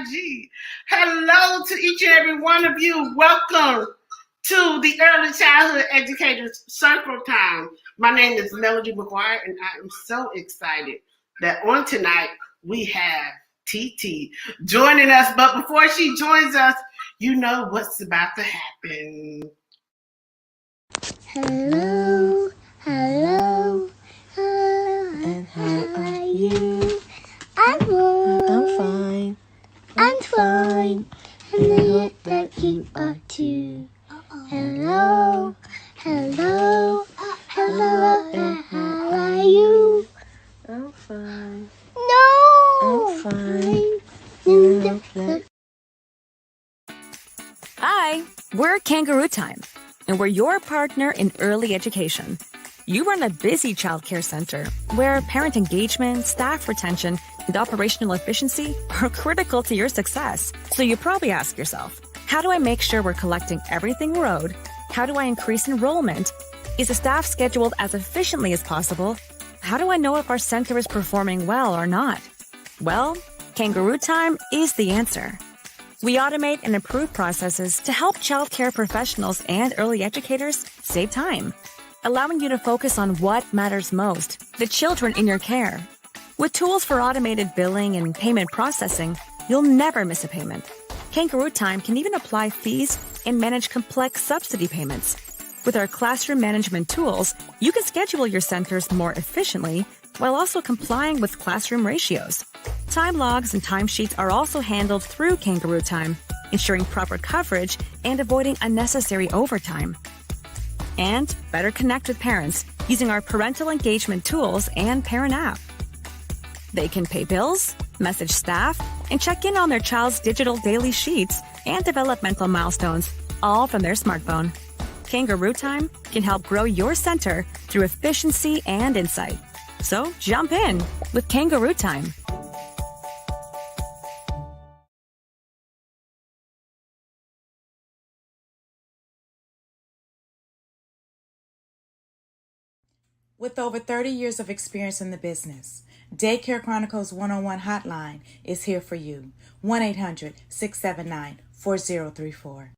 IG. Hello to each and every one of you. Welcome to the Early Childhood Educators Circle Time. My name is Melody McGuire, and I am so excited that on tonight we have TT joining us. But before she joins us, you know what's about to happen. Hello, hello, and how are you? I'm fine. I'm fine. And I hope that you are too. Hello, hello, hello, and how are you? I'm fine. No! I'm fine. And I hope that Hi, we're Kangaroo Time, and we're your partner in early education. You run a busy childcare center where parent engagement, staff retention, and operational efficiency are critical to your success. So you probably ask yourself, how do I make sure we're collecting everything we're owed? How do I increase enrollment? Is the staff scheduled as efficiently as possible? How do I know if our center is performing well or not? Well, Kangaroo Time is the answer. We automate and improve processes to help childcare professionals and early educators save time, allowing you to focus on what matters most, the children in your care. With tools for automated billing and payment processing, you'll never miss a payment. Kangaroo Time can even apply fees and manage complex subsidy payments. With our classroom management tools, you can schedule your centers more efficiently while also complying with classroom ratios. Time logs and timesheets are also handled through Kangaroo Time, ensuring proper coverage and avoiding unnecessary overtime. And better connect with parents using our parental engagement tools and parent app. They can pay bills, message staff, and check in on their child's digital daily sheets and developmental milestones, all from their smartphone. Kangaroo Time can help grow your center through efficiency and insight. So jump in with Kangaroo Time. With over 30 years of experience in the business, Daycare Chronicles 101 hotline is here for you. 1-800-679-4034.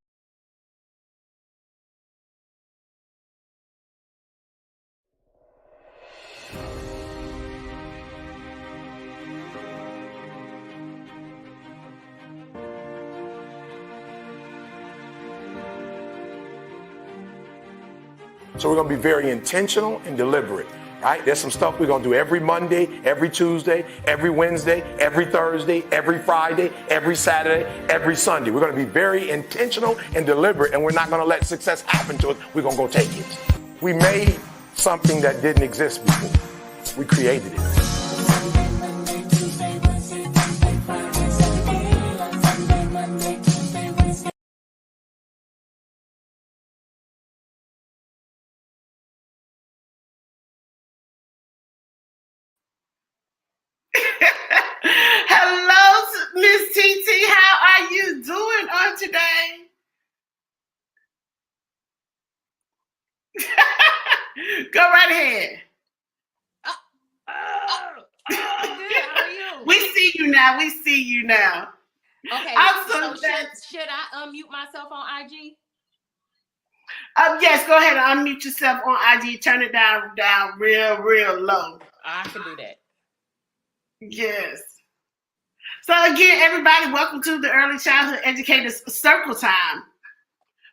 So we're going to be very intentional and deliberate, right? There's some stuff we're going to do every Monday, every Tuesday, every Wednesday, every Thursday, every Friday, every Saturday, every Sunday. We're going to be very intentional and deliberate, and we're not going to let success happen to us. We're going to go take it. We made something that didn't exist before. We created it. Hello, Miss TT. How are you doing on today? Go right ahead. Good. How are you? We see you now. We see you now. Okay. I'm So glad. should I unmute myself on IG? Yes, go ahead and unmute yourself on IG. Turn it down real low. I can do that. Yes. So again, everybody, welcome to the Early Childhood Educators Circle Time.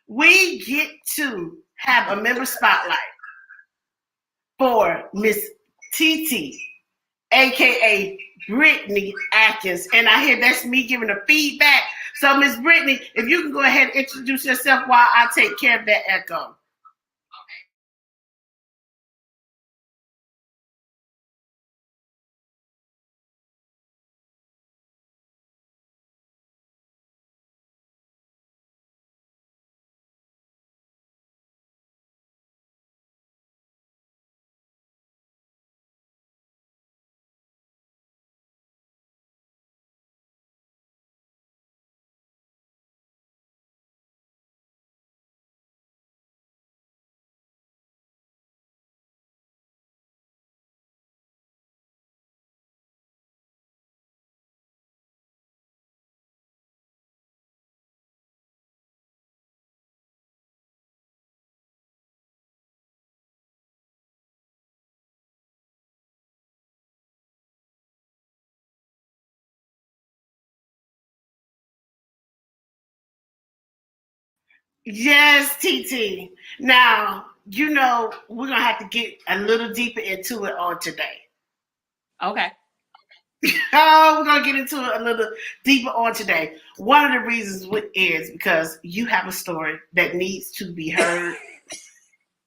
We get to have a member spotlight for Miss TT, aka Brittney Atkins. And I hear that's me giving a feedback. So Miss Brittney, if you can go ahead and introduce yourself while I take care of that echo. Yes, TT. Now, we're going to have to get a little deeper into it on today. Okay. Oh, we're going to get into it a little deeper on today. One of the reasons is because you have a story that needs to be heard.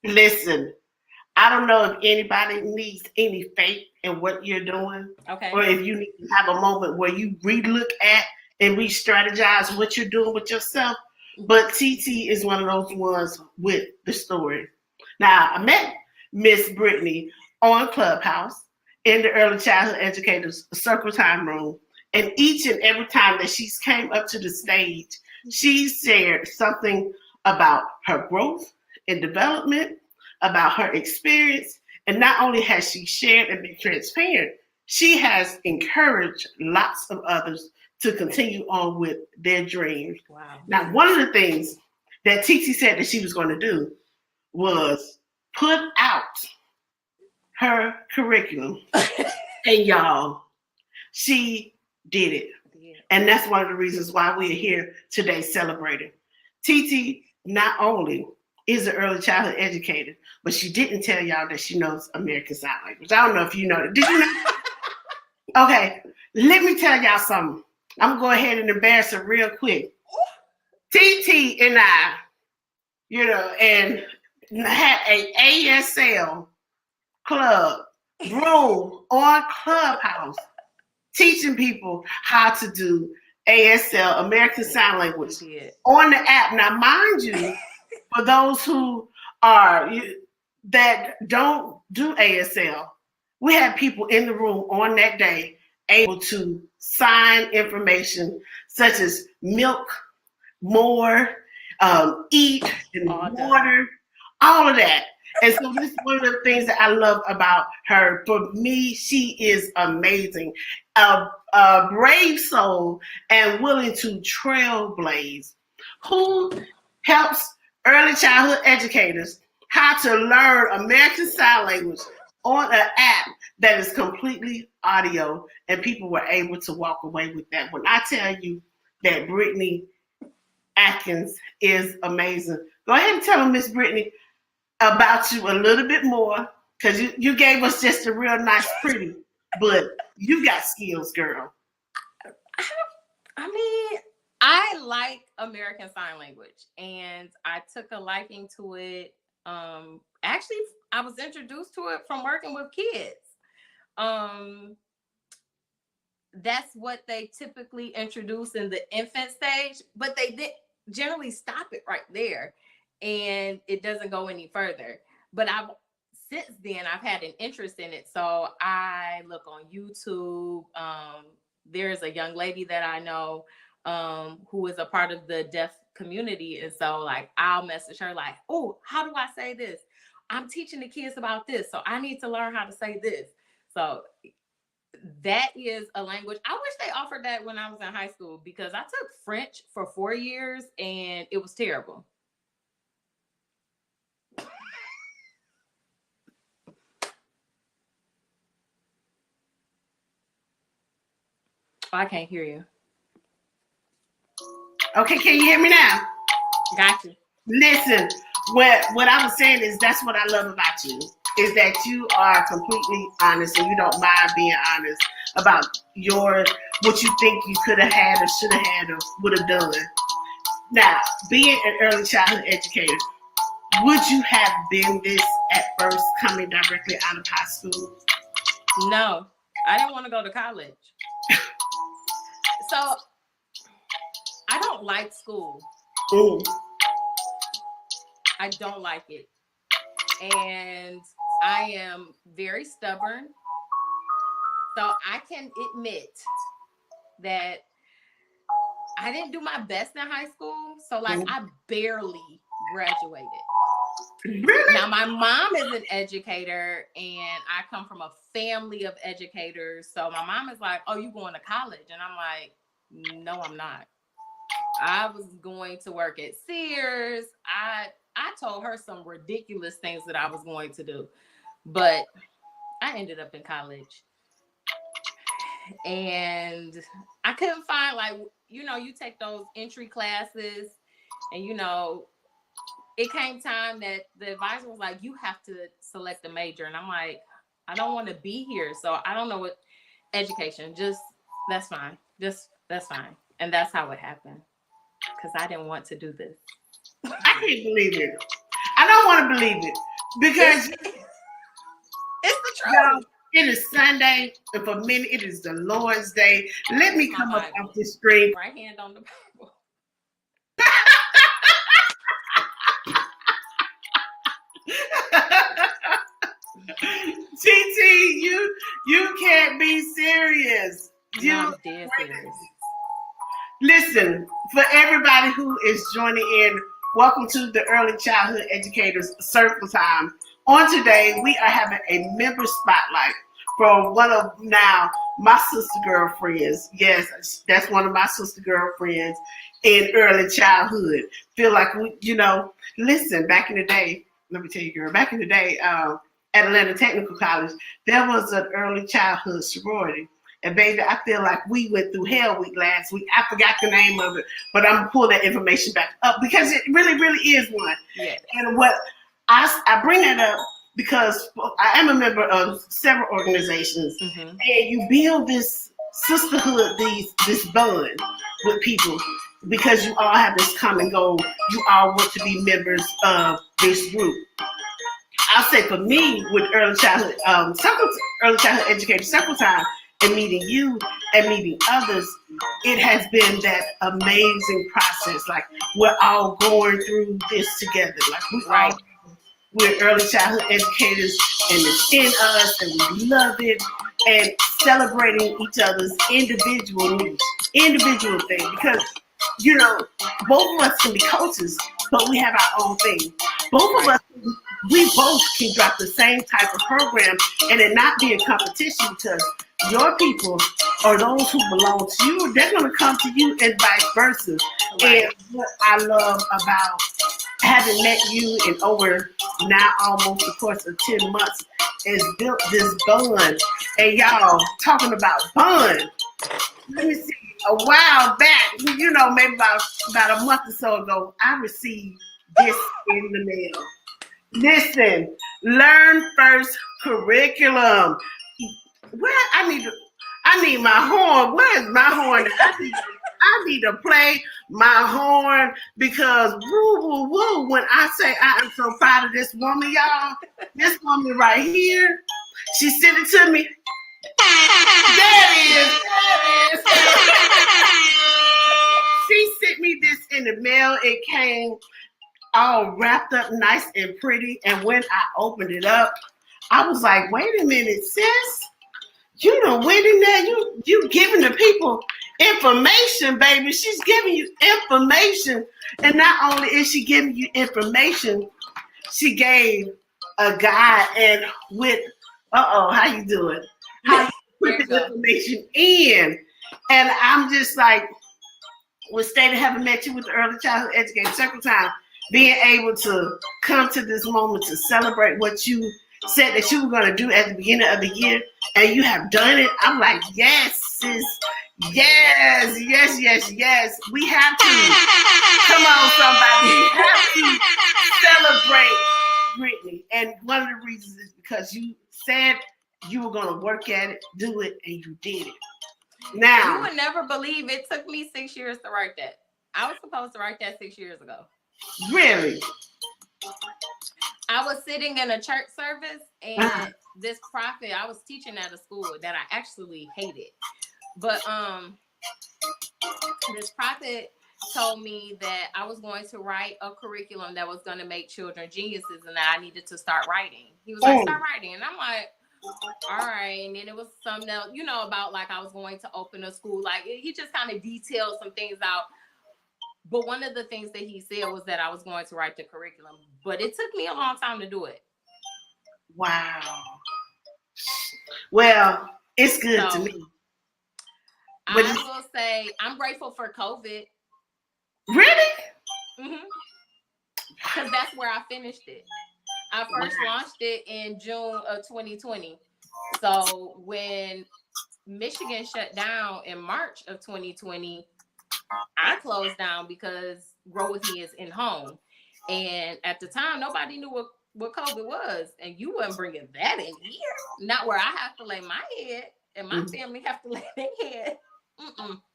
Listen, I don't know if anybody needs any faith in what you're doing, Okay. or if you need to have a moment where you relook at and re-strategize what you're doing with yourself. But TT is one of those ones with the story. Now, I met Miss Brittney on Clubhouse in the Early Childhood Educators Circle Time Room. And each and every time that she came up to the stage, she shared something about her growth and development, about her experience. And not only has she shared and been transparent, she has encouraged lots of others to continue on with their dreams. Wow. Now, one of the things that TT said that she was going to do was put out her curriculum. And y'all, she did it. And that's one of the reasons why we are here today celebrating. TT not only is an early childhood educator, but she didn't tell y'all that she knows American Sign Language. I don't know if you know that. Did you know? Okay, let me tell y'all something. I'm going to go ahead and embarrass her real quick. TT and I, and had an ASL club room on Clubhouse teaching people how to do ASL, American Sign Language, on the app. Now, mind you, for those who that don't do ASL, we had people in the room on that day able to sign information such as milk, more, eat, and water, all of that. And so this is one of the things that I love about her. For me, she is amazing. A brave soul and willing to trailblaze, who helps early childhood educators how to learn American Sign Language on an app that is completely audio, and people were able to walk away with that. When I tell you that Brittney Atkins is amazing, go ahead and tell them, Miss Brittney, about you a little bit more, because you gave us just a real nice pretty, but you got skills, girl. I mean, I like American Sign Language, and I took a liking to it. Actually, I was introduced to it from working with kids. That's what they typically introduce in the infant stage, but they did generally stop it right there, and it doesn't go any further. But since then I've had an interest in it, so I look on YouTube. There's a young lady that I know who is a part of the deaf community, and so like I'll message her like, oh, how do I say this? I'm teaching the kids about this, so I need to learn how to say this. So that is a language. I wish they offered that when I was in high school, because I took French for 4 years and it was terrible. I can't hear you. Okay, can you hear me now? Got you. Listen, what I was saying is that's what I love about you, is that you are completely honest and you don't mind being honest about what you think you could have had or should have had or would have done. Now, being an early childhood educator, would you have been this at first, coming directly out of high school? No, I didn't want to go to college. So I don't like school. Ooh. I don't like it. And I am very stubborn. So I can admit that I didn't do my best in high school. So like I barely graduated. Really? Now my mom is an educator and I come from a family of educators. So my mom is like, oh, you going to college? And I'm like, no, I'm not. I was going to work at Sears. I told her some ridiculous things that I was going to do, but I ended up in college and I couldn't find, like, you take those entry classes and, it came time that the advisor was like, you have to select a major. And I'm like, I don't want to be here. So I don't know what education, just that's fine. Just that's fine. And that's how it happened. Because I didn't want to do this. I can't believe it. I don't want to believe it because It's the truth. y'all, it is Sunday, and for many, it is the Lord's Day. Let me come up off this screen. Right hand on the Bible. TT, you can't be serious. No, I'm dead serious. Listen, for everybody who is joining in, welcome to the Early Childhood Educators Circle Time. On today, we are having a member spotlight from one of now my sister girlfriends. Yes, that's one of my sister girlfriends in early childhood. Feel like listen, back in the day, let me tell you, girl, back in the day, at Atlanta Technical College, there was an early childhood sorority. And baby, I feel like we went through Hell Week last week. I forgot the name of it, but I'm gonna pull that information back up because it really, really is one. Yeah. And what I bring that up because I am a member of several organizations, and you build this sisterhood, this bond with people because you all have this common goal. You all want to be members of this group. I'll say for me with early childhood educator circle time, and meeting you and meeting others, it has been that amazing process. Like we're all going through this together. Like we're early childhood educators, and it's in us, and we love it, and celebrating each other's individual needs, individual thing. Because both of us can be coaches, but we have our own thing. Both of us, we both can drop the same type of program, and it not be a competition because your people or those who belong to you, they're going to come to you and vice versa. Right. And what I love about having met you in over now almost the course of 10 months is built this bond. And y'all talking about bond. Let me see. A while back, maybe about a month or so ago, I received this in the mail. Listen, Learn First curriculum. I need my horn. Where's my horn? I need to play my horn because woo, woo, woo. When I say I am so proud of this woman, y'all, this woman right here, she sent it to me. There it is. She sent me this in the mail. It came all wrapped up nice and pretty. And when I opened it up, I was like, wait a minute, sis. You done went in there. You giving the people information, baby. She's giving you information. And not only is she giving you information, she gave a guide and with, how you doing? How you put the information in. And I'm just like, with State of having met you with the Early Childhood Educator Circle Time, being able to come to this moment to celebrate what you said that you were going to do at the beginning of the year, and you have done it. I'm like, yes, sis. Yes. We have to. Come on, somebody. We have to celebrate Brittney. And one of the reasons is because you said you were going to work at it, do it, and you did it. Now, you would never believe it took me 6 years to write that. I was supposed to write that 6 years ago. Really? I was sitting in a church service, and this prophet, I was teaching at a school that I actually hated. But this prophet told me that I was going to write a curriculum that was going to make children geniuses and that I needed to start writing. He was like, start writing. And I'm like, all right. And then it was something else, about like I was going to open a school. Like he just kind of detailed some things out. But one of the things that he said was that I was going to write the curriculum. But it took me a long time to do it. Wow. Well, it's good to me. I will say I'm grateful for COVID. Really? Mm-hmm. Because that's where I finished it. I first launched it in June of 2020. So when Michigan shut down in March of 2020, I closed down because Grow With Me is in home. And at the time, nobody knew what COVID was. And you wasn't bringing that in here. Not where I have to lay my head and my family have to lay their head.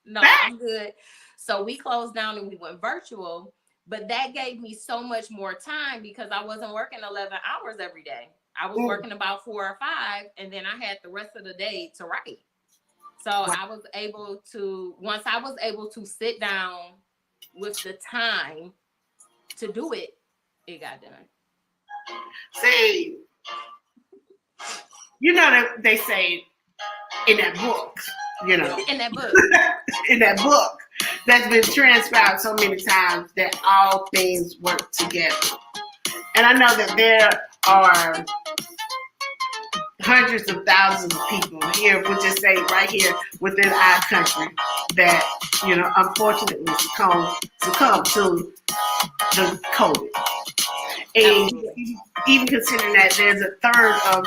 No, I'm good. So we closed down and we went virtual. But that gave me so much more time because I wasn't working 11 hours every day. I was working about 4 or 5, and then I had the rest of the day to write. So I was able to, once I was able to sit down with the time to do it, it got done. See, you know that they say in that book, in that book that's been transcribed so many times that all things work together. And I know that there are hundreds of thousands of people here, we'll just say right here within our country, that, unfortunately succumb to the COVID. And even considering that there's a third of,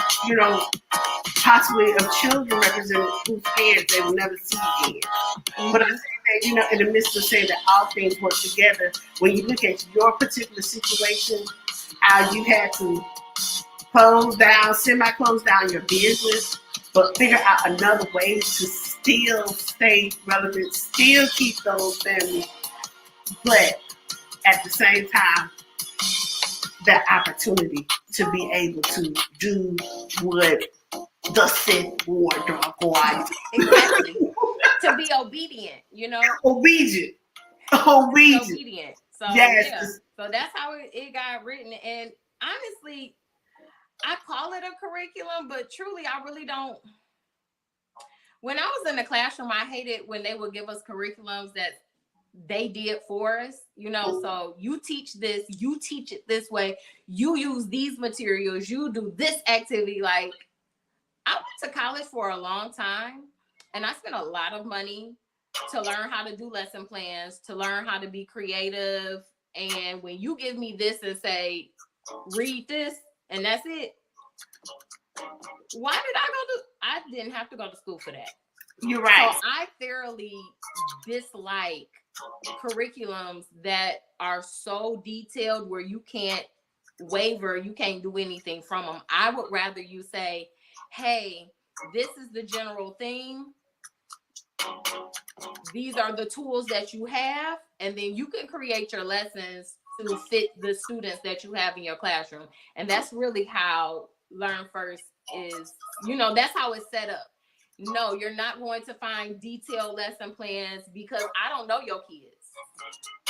possibly of children represented whose parents they will never see again. But I say that, in the midst of saying that all things work together, when you look at your particular situation, how you had to semi-close down your business, but figure out another way to still stay relevant, still keep those families, but at the same time, that opportunity to be able to do what the said word God. Exactly. To be obedient, Obedient. So yes. Yeah. So that's how it got written. And honestly, I call it a curriculum, but truly I really don't. When I was in the classroom, I hated when they would give us curriculums that they did for us, so you teach this, you teach it this way, you use these materials, you do this activity. Like, I went to college for a long time and I spent a lot of money to learn how to do lesson plans, to learn how to be creative. And when you give me this and say, read this, and that's it, why did I didn't have to go to school for that. You're right. So I thoroughly dislike curriculums that are so detailed where you can't waver, you can't do anything from them. I would rather you say, hey, this is the general theme. These are the tools that you have, and then you can create your lessons to fit the students that you have in your classroom. And that's really how Learn First is, that's how it's set up. No, you're not going to find detailed lesson plans because I don't know your kids.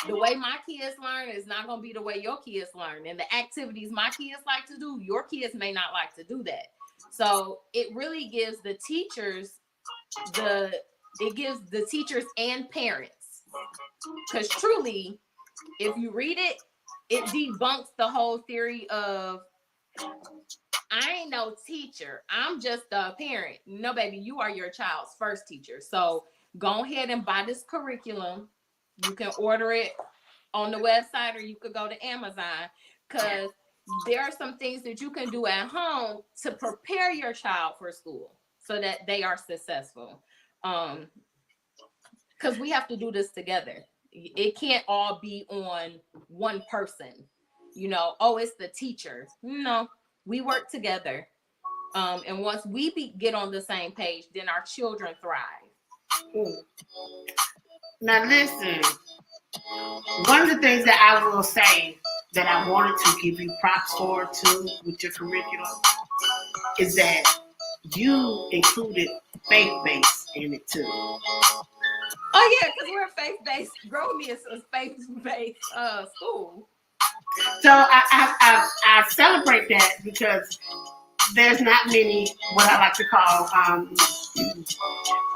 The way my kids learn is not going to be the way your kids learn. And the activities my kids like to do, your kids may not like to do that. So it really gives the teachers and parents. Because truly, if you read it, it debunks the whole theory of, I ain't no teacher, I'm just a parent. No, baby, you are your child's first teacher. So go ahead and buy this curriculum. You can order it on the website or you could go to Amazon, because there are some things that you can do at home to prepare your child for school so that they are successful. Because we have to do this together. It can't all be on one person. It's the teacher. No. We work together. And once we get on the same page, then our children thrive. Now, listen, one of the things that I will say that I wanted to give you props for, too, with your curriculum, is that you included faith-based in it, too. Oh, yeah, because we're faith-based. Gromy is a faith-based school. So I celebrate that because there's not many what I like to call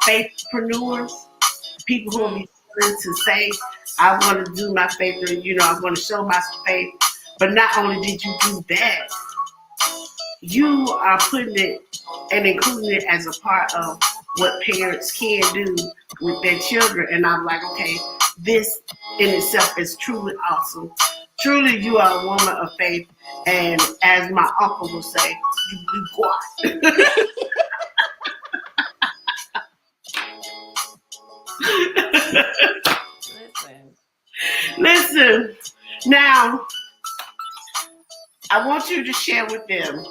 faithpreneurs, people who will be willing to say, I want to do my faith, I want to show my faith. But not only did you do that, you are putting it and including it as a part of what parents can do with their children. And I'm like, okay, this in itself is truly awesome. Truly, you are a woman of faith, and as my uncle would say, you God. Listen. Now, I want you to share with them,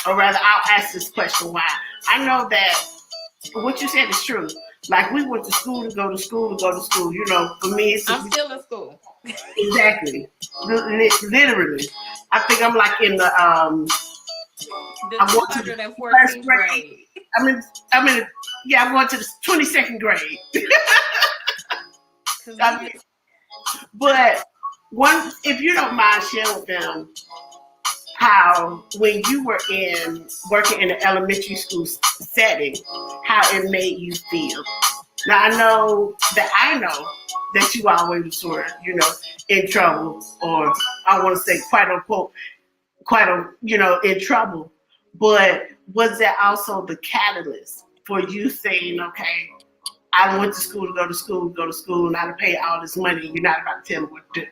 or rather, I'll ask this question why. I know that what you said is true. Like, we went to school to go to school to go to school. You know, for me, it's I'm still in school. exactly, literally. I think I'm like in the The I went to the 214th grade. I mean, yeah, I went to the 22nd grade. I mean, but one, if you don't mind sharing with them how when you were working in an elementary school setting, how it made you feel. Now I know that you always were, in trouble, or I want to say quite unquote, in trouble. But was that also the catalyst for you saying, okay, I went to school to go to school, and I pay all this money, and you're not about to tell me what to do?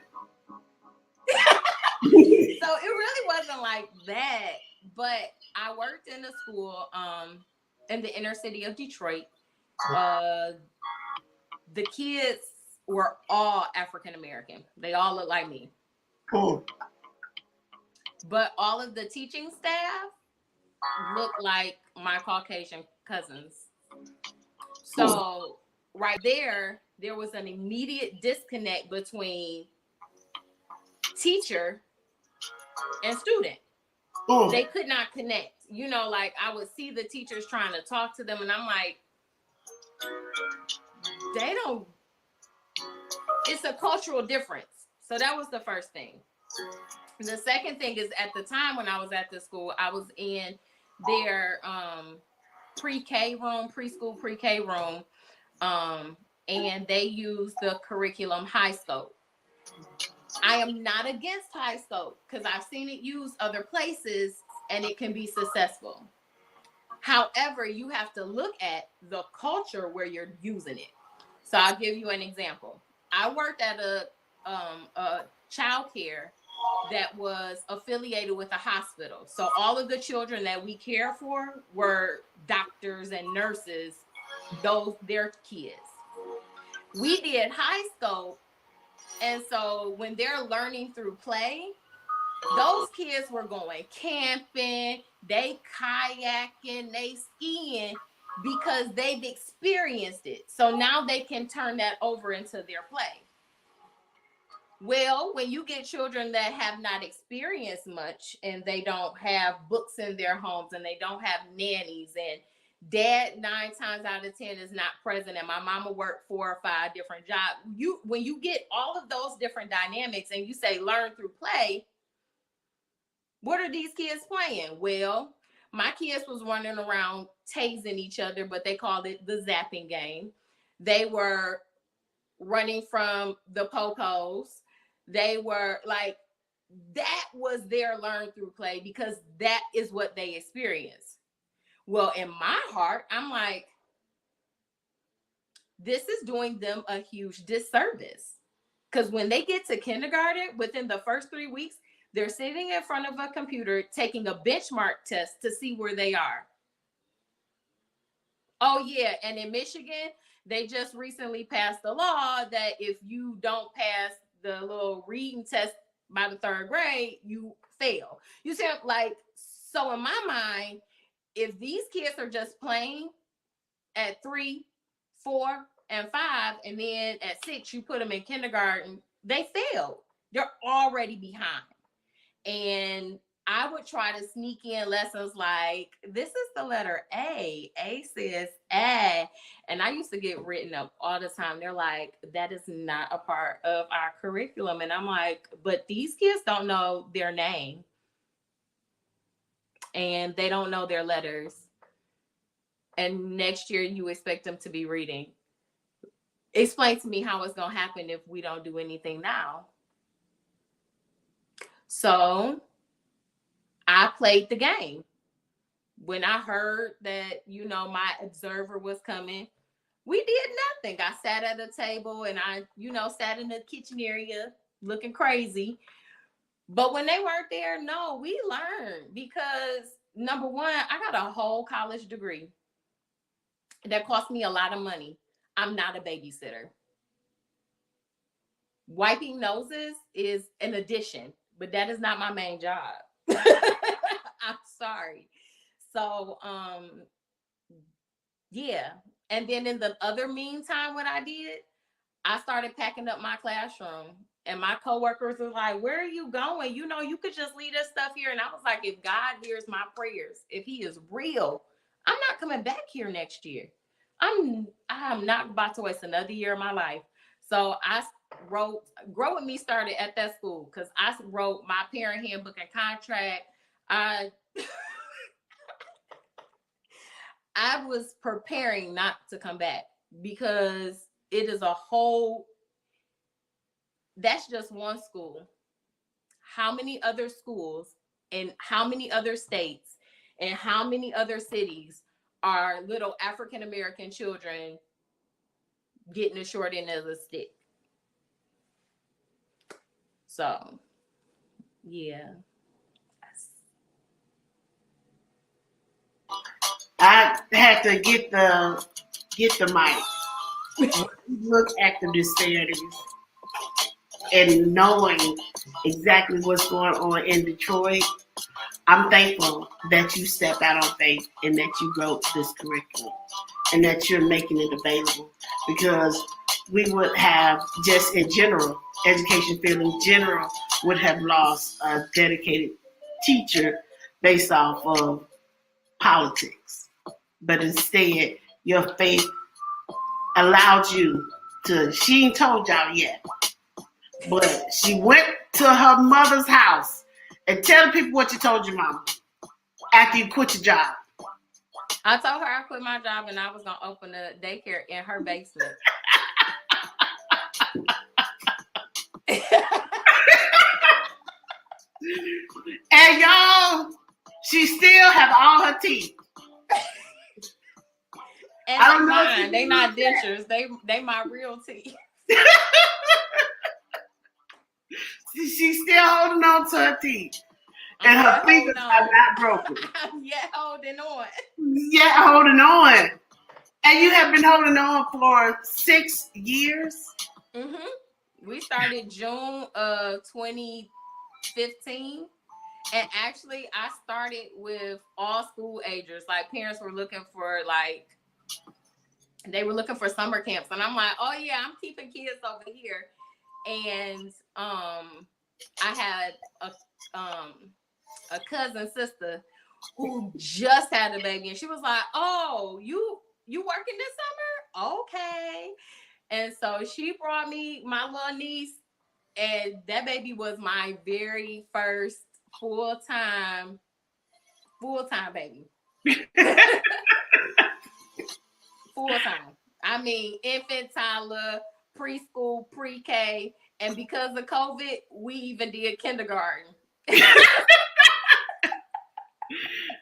So it really wasn't like that, but I worked in a school in the inner city of Detroit. The kids were all African American. They all look like me. Cool. But all of the teaching staff looked like my Caucasian cousins. So right there was an immediate disconnect between teacher and student. They could not connect. Like I would see the teachers trying to talk to them, and I'm like, it's a cultural difference. So that was the first thing. The second thing is, at the time when I was at the school, I was in their preschool pre-K room, and they use the curriculum high scope. I am not against high scope because I've seen it used other places and it can be successful. However, you have to look at the culture where you're using it. So I'll give you an example. I worked at a child care that was affiliated with a hospital. So all of the children that we care for were doctors and nurses, their kids. We did high scope. And so when they're learning through play, those kids were going camping, they kayaking, they skiing because they've experienced it. So now they can turn that over into their play. Well, when you get children that have not experienced much and they don't have books in their homes and they don't have nannies, and dad 9 times out of 10 is not present, and my mama worked 4 or 5 different jobs. When you get all of those different dynamics and you say learn through play, what are these kids playing? Well, my kids was running around tasing each other, but they called it the zapping game. They were running from the po-pos. They were like, that was their learn through play because that is what they experienced. Well, in my heart, I'm like, this is doing them a huge disservice. Because when they get to kindergarten, within the first 3 weeks, they're sitting in front of a computer taking a benchmark test to see where they are. Oh, yeah. And in Michigan, they just recently passed a law that if you don't pass the little reading test by the 3rd grade, you fail. You see, like, so in my mind, if these kids are just playing at 3, 4, and 5, and then at 6, you put them in kindergarten, they failed. They're already behind. And I would try to sneak in lessons like, this is the letter A. A says A. And I used to get written up all the time. They're like, that is not a part of our curriculum. And I'm like, but these kids don't know their name. And they don't know their letters. And next year, you expect them to be reading. Explain to me how it's going to happen if we don't do anything now. So I played the game. When I heard that, my observer was coming, we did nothing. I sat at a table and I, sat in the kitchen area looking crazy. But when they weren't there, no, we learned because, number one, I got a whole college degree that cost me a lot of money. I'm not a babysitter. Wiping noses is an addition, but that is not my main job. I'm sorry. So, yeah. And then in the other meantime, what I did, I started packing up my classroom. And my coworkers were like, where are you going? You know, you could just leave this stuff here. And I was like, if God hears my prayers, if he is real, I'm not coming back here next year. I'm not about to waste another year of my life. So I wrote, Grow With Me started at that school because I wrote my parent handbook and contract. I was preparing not to come back because it is a whole, that's just one school. How many other schools and how many other states and how many other cities are little African-American children getting the short end of the stick? So, yeah. I had to get the mic. Look at the disparities and knowing exactly what's going on in Detroit. I'm thankful that you step out on faith and that you wrote this curriculum and that you're making it available, because we would have, just in general, education field in general would have lost a dedicated teacher based off of politics. But instead, your faith allowed you to, she ain't told y'all yet, but she went to her mother's house and tell the people what you told your mama after you quit your job. I told her I quit my job and I was going to open a daycare in her basement. And y'all, she still have all her teeth. And I don't know. Mine. They not dentures. They my real teeth. She's still holding on to her teeth. And her fingers are not broken. I'm yet holding on. Yet holding on. And you have been holding on for 6 years? Mm-hmm. We started June of 2015. And actually, I started with all school agers. Like, parents were looking for, they were looking for summer camps. And I'm like, oh, yeah, I'm keeping kids over here. And I had a cousin sister who just had a baby. And she was like, oh, you working this summer? Okay. And so she brought me my little niece. And that baby was my very first full-time baby. Full-time. I mean, infant, toddler, preschool, pre-K, and because of COVID, we even did kindergarten.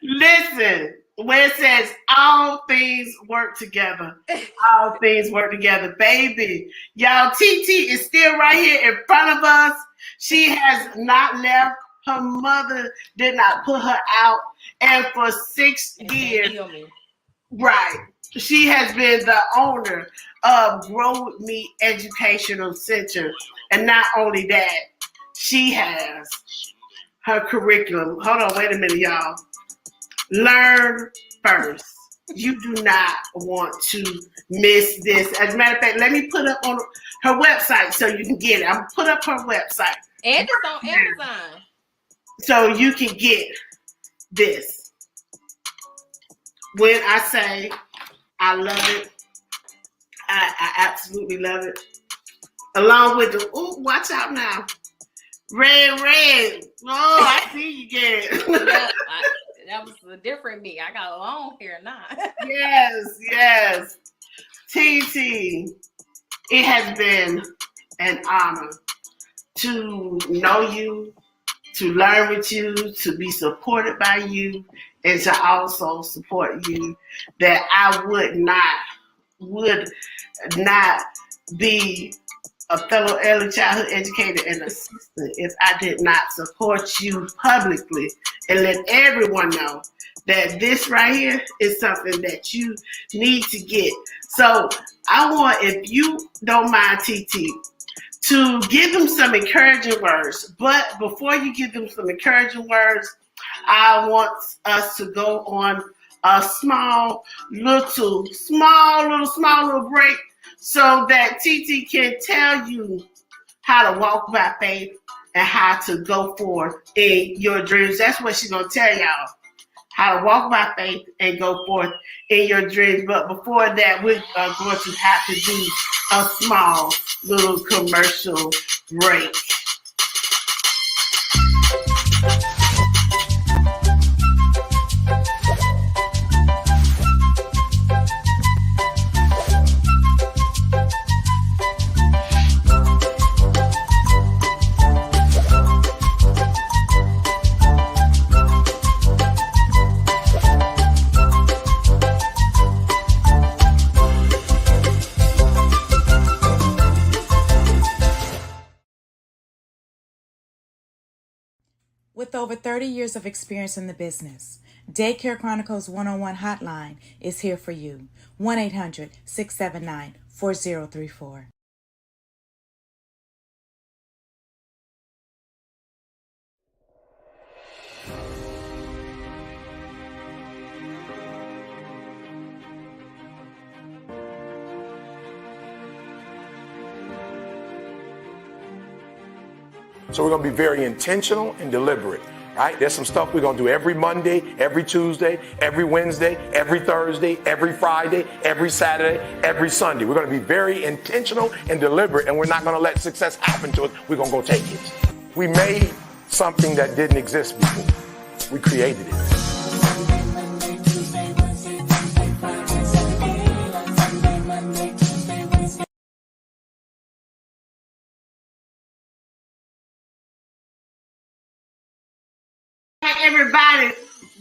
Listen, where it says all things work together. All things work together, baby. Y'all, TT is still right here in front of us. She has not left. Her mother did not put her out. And for 6 years, right, she has been the owner of Grow With Me Educational Center. And not only that, she has her curriculum. Hold on, wait a minute, y'all. Learn first. You do not want to miss this. As a matter of fact, let me put up on her website so you can get it. I'm put up her website. And it's on Amazon. So you can get this. When I say I love it, I absolutely love it. Along with the, watch out now. Red. Oh, I see you get it. That was a different me. I got long hair now. Yes. TT, it has been an honor to know you, to learn with you, to be supported by you, and to also support you. That I would not be a fellow early childhood educator and assistant if I did not support you publicly and let everyone know that this right here is something that you need to get. So I want, if you don't mind, TT, to give them some encouraging words. But before you give them some encouraging words, I want us to go on a small little break so that TT can tell you how to walk by faith and how to go forth in your dreams. That's what she's going to tell y'all. How to walk by faith and go forth in your dreams. But before that, we're going to have to do a small little commercial break. With over 30 years of experience in the business, Daycare Chronicles 101 Hotline is here for you. 1-800-679-4034. So we're going to be very intentional and deliberate, right? There's some stuff we're going to do every Monday, every Tuesday, every Wednesday, every Thursday, every Friday, every Saturday, every Sunday. We're going to be very intentional and deliberate, and we're not going to let success happen to us. We're going to go take it. We made something that didn't exist before. We created it. Hey everybody,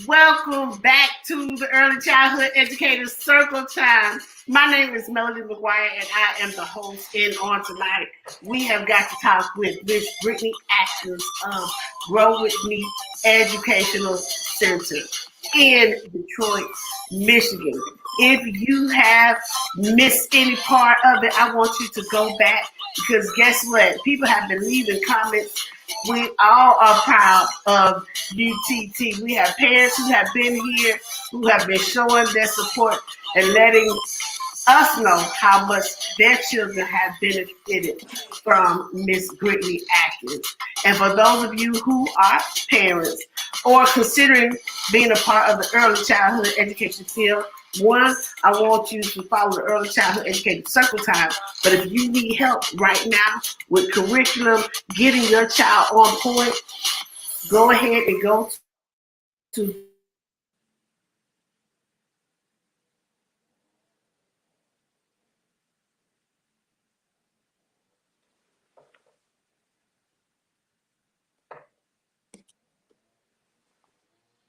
welcome back to the Early Childhood Educators Circle Time. My name is Melody McGuire and I am the host. And on tonight, we have got to talk with Miss Brittney Atkins of Grow With Me Educational Center in Detroit, Michigan. If you have missed any part of it, I want you to go back because guess what? People have been leaving comments. We all are proud of UTT. We have parents who have been here, who have been showing their support and letting us know how much their children have benefited from Miss Brittney Atkins. And for those of you who are parents or considering being a part of the early childhood education field, one, I want you to follow the Early Childhood Education Circle Time. But if you need help right now with curriculum, getting your child on point, go ahead and go to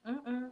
Mm-mm.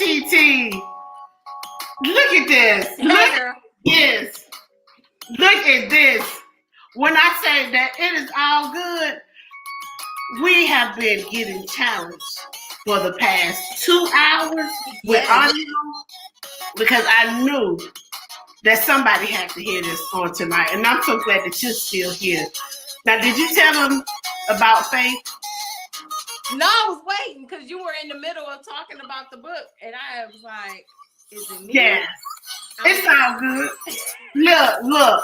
TT. Look at this. Look at this. Look at this. When I say that it is all good, we have been getting challenged for the past 2 hours with audio because I knew that somebody had to hear this on tonight. And I'm so glad that you're still here. Now, did you tell them about faith? No, I was waiting because you were in the middle of talking about the book. And I was like, is it me? Yeah. It's all good. Look.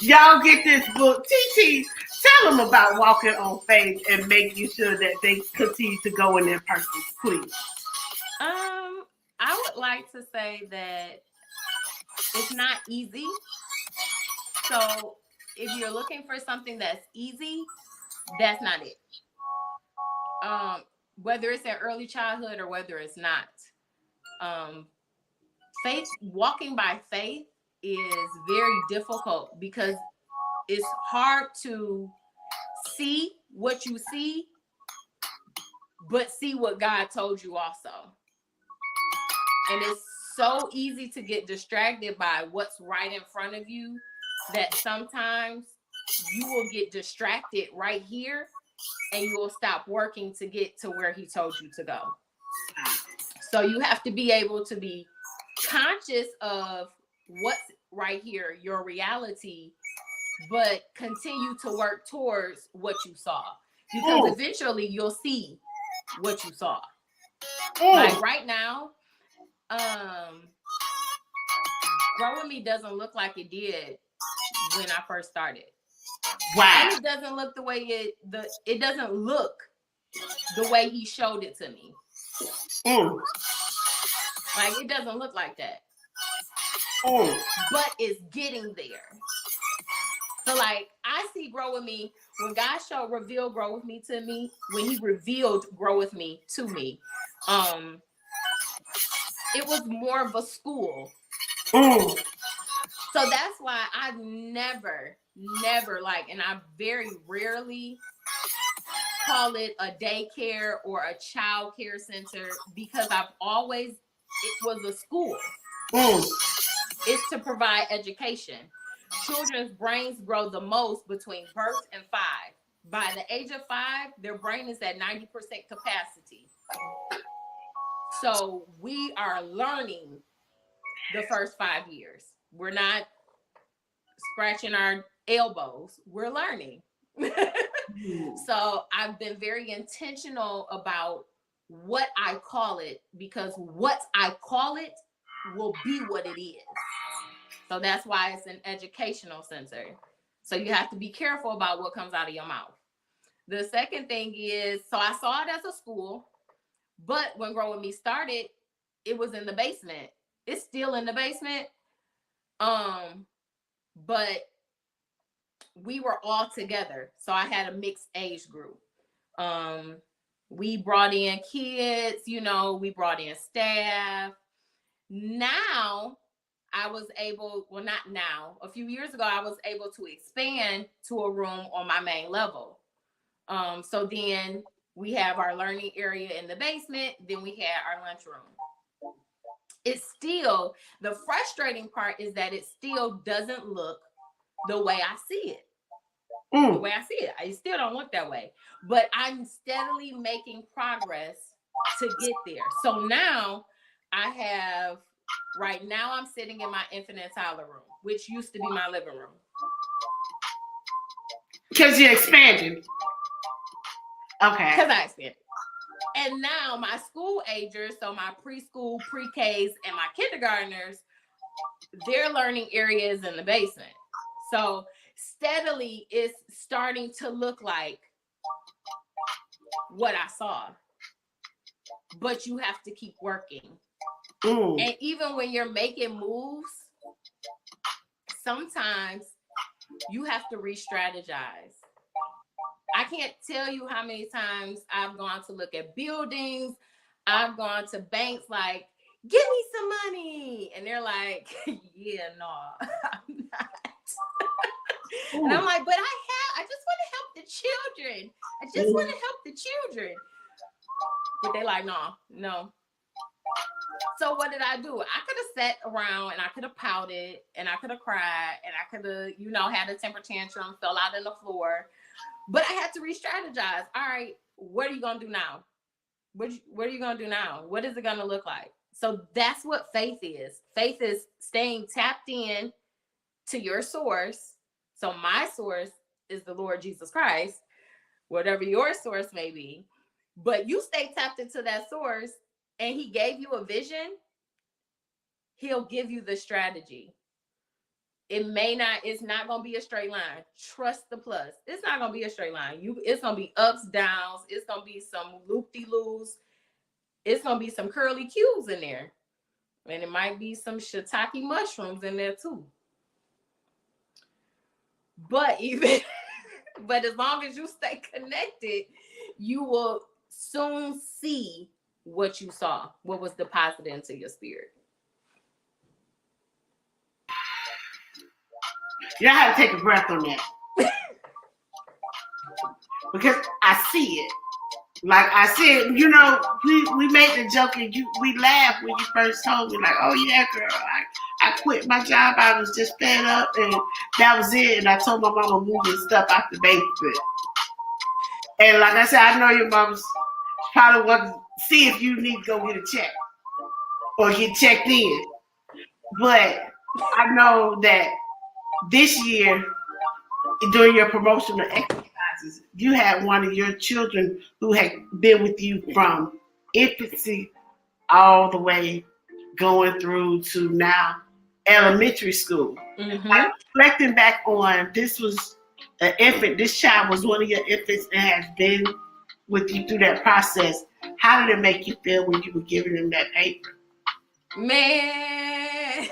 Y'all get this book. TT, tell them about walking on faith and making sure that they continue to go in their purpose, please. I would like to say that it's not easy. So if you're looking for something that's easy, that's not it. Whether it's in early childhood or whether it's not. Walking by faith is very difficult because it's hard to see what you see, but see what God told you also. And it's so easy to get distracted by what's right in front of you that sometimes you will get distracted right here and you will stop working to get to where he told you to go. So you have to be able to be conscious of what's right here, your reality, but continue to work towards what you saw. Because eventually you'll see what you saw. Like right now, Grow With Me doesn't look like it did when I first started. Wow. And it doesn't look the way it doesn't look the way he showed it to me. Like it doesn't look like that. But it's getting there. So like I see Grow With Me when God revealed Grow With Me to me, when he revealed Grow With Me to me, it was more of a school. So that's why I've never like, and I very rarely call it a daycare or a child care center because it was a school. It's to provide education. Children's brains grow the most between birth and 5. By the age of 5, their brain is at 90% capacity. So we are learning the first 5 years. We're not scratching our elbows. We're learning. So I've been very intentional about what I call it because what I call it will be what it is. So that's why it's an educational center. So you have to be careful about what comes out of your mouth. The second thing is, so I saw it as a school, but when Grow With Me started, it was in the basement. It's still in the basement. But we were all together. So I had a mixed age group. We brought in kids, we brought in staff. Now I was able, well, not now, a few years ago, I was able to expand to a room on my main level. So then we have our learning area in the basement. Then we had our lunchroom. It's still, the frustrating part is that it still doesn't look the way I see it. The way I see it. I still don't look that way. But I'm steadily making progress to get there. So now right now I'm sitting in my infant and toddler room, which used to be my living room. Because you're expanding. Okay. Because I expanded. And now my school agers, so my preschool, pre-Ks, and my kindergartners, their learning area is in the basement. So steadily it's starting to look like what I saw. But you have to keep working. And even when you're making moves, sometimes you have to re-strategize. I can't tell you how many times I've gone to look at buildings. I've gone to banks like, give me some money. And they're like, yeah, no, I'm not. And I'm like, but I just want to help the children. I just want to help the children. But they're like, no. So what did I do? I could have sat around and I could have pouted and I could have cried and I could have, had a temper tantrum, fell out on the floor. But I had to re-strategize. All right, what are you going to do now? What are you going to do now? What is it going to look like? So that's what faith is. Faith is staying tapped in to your source. So my source is the Lord Jesus Christ, whatever your source may be. But you stay tapped into that source and he gave you a vision, he'll give you the strategy. It's not going to be a straight line. Trust the plus. It's not going to be a straight line. It's going to be ups, downs. It's going to be some loop-de-loos. It's going to be some curly cues in there. And it might be some shiitake mushrooms in there too. But as long as you stay connected, you will soon see what you saw, what was deposited into your spirit. You know how to take a breath on that. Because I see it. Like I said, we made the joke and we laughed when you first told me, like, oh yeah, girl, I quit my job. I was just fed up and that was it. And I told my mama moving stuff out the basement. And like I said, I know your mama's probably want to see if you need to go get a check or get checked in. But I know that this year, during your promotional exercises, you had one of your children who had been with you from infancy all the way going through to now elementary school. Mm-hmm. I'm reflecting back on, this was an infant, this child was one of your infants and has been with you through that process. How did it make you feel when you were giving him that paper? Man,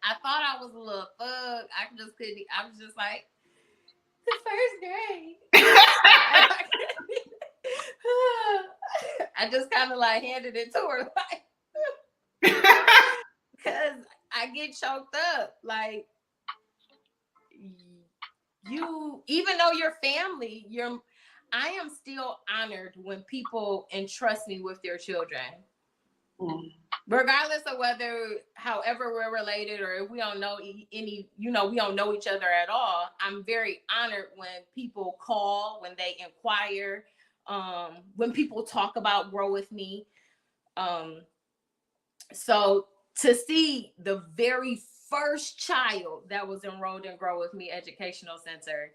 I thought I was a little thug. I was just like, the first grade. I just kind of like handed it to her, like, because I get choked up. Like, even though you're family, I am still honored when people entrust me with their children. Mm. Regardless of however we're related or if we don't know we don't know each other at all. I'm very honored when people call, when they inquire, when people talk about Grow With Me. So to see the very first child that was enrolled in Grow With Me Educational Center,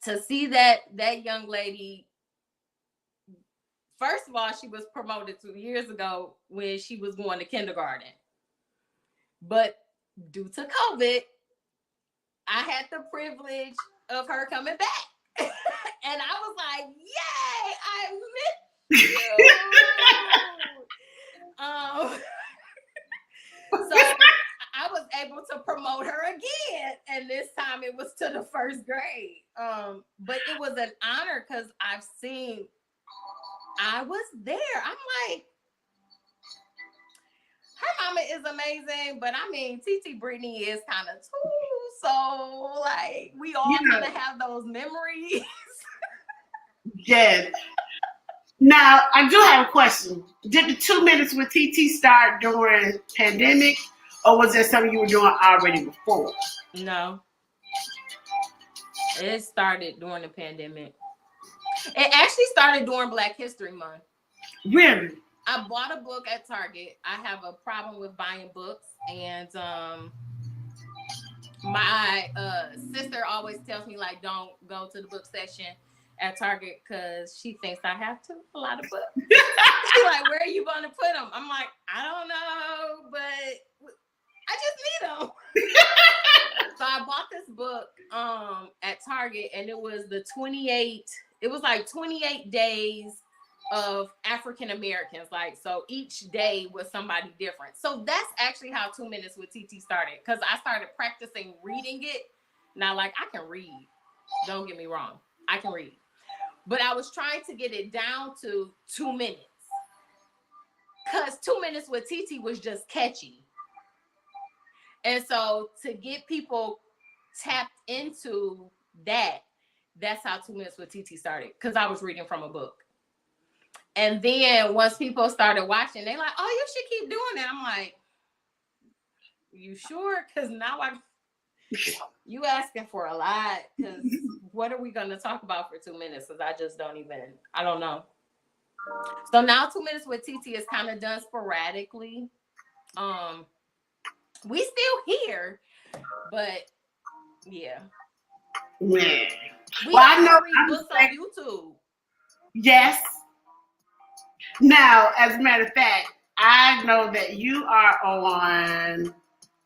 to see that young lady, first of all, she was promoted 2 years ago when she was going to kindergarten. But due to COVID, I had the privilege of her coming back. And I was like, yay, I missed you. So I was able to promote her again. And this time it was to the first grade. But it was an honor because I was there. I'm like, her mama is amazing, but I mean, TT Brittney is kind of too. So, like, we all kind of have those memories. Yes. Now, I do have a question. Did the 2 minutes with TT start during pandemic, or was there something you were doing already before? No. It started during the pandemic. It actually started during Black History Month. Really? I bought a book at Target. I have a problem with buying books. And my sister always tells me, like, don't go to the book section at Target because she thinks I have a lot of books. She's like, where are you going to put them? I'm like, I don't know, but I just need them. So I bought this book at Target, and it was 28 days of African Americans. Like, so each day was somebody different. So that's actually how 2 minutes with TT started, because I started practicing reading it. Now, like, I can read. Don't get me wrong. I can read. But I was trying to get it down to 2 minutes. Because 2 minutes with TT was just catchy. And so to get people tapped into that's how 2 minutes with TT started, because I was reading from a book. And then once people started watching, they like, oh, you should keep doing it. I'm like, you sure? Because now you asking for a lot. Because what are we going to talk about for 2 minutes? Because I don't know. So now 2 minutes with TT is kind of done sporadically. We still here, but yeah. Man. We Well, I know read books on YouTube. Yes. Now, as a matter of fact, I know that you're on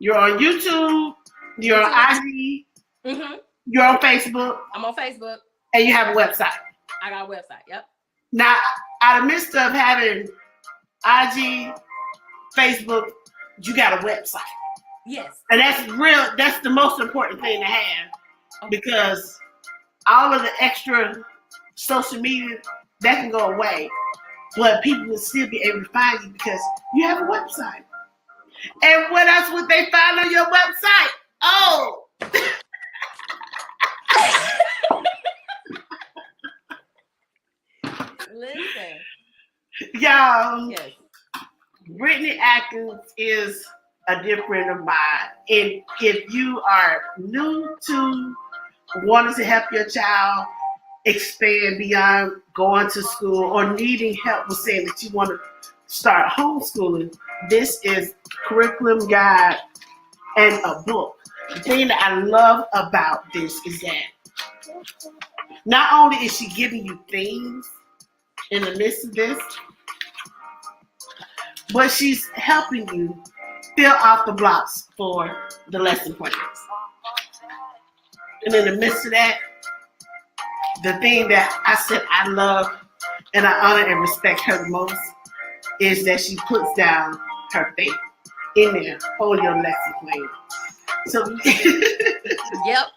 YouTube, you're on IG, you're on Facebook. I'm on Facebook. And you have a website. I got a website, yep. Now, out of the midst of having IG, Facebook, you got a website. Yes. And that's the most important thing to have. Because all of the extra social media, that can go away. But people will still be able to find you because you have a website. And what else would they find on your website? Oh! Listen. Y'all, yes. Brittney Atkins is a dear friend of mine. And if you are new to wanting to help your child expand beyond going to school or needing help with saying that you want to start homeschooling, this is curriculum guide and a book. The thing that I love about this is that not only is she giving you things in the midst of this, but she's helping you fill out the blocks for the lesson plans. And in the midst of that, the thing that I said I love and I honor and respect her the most is that she puts down her faith in there on your lesson plan. So, yep.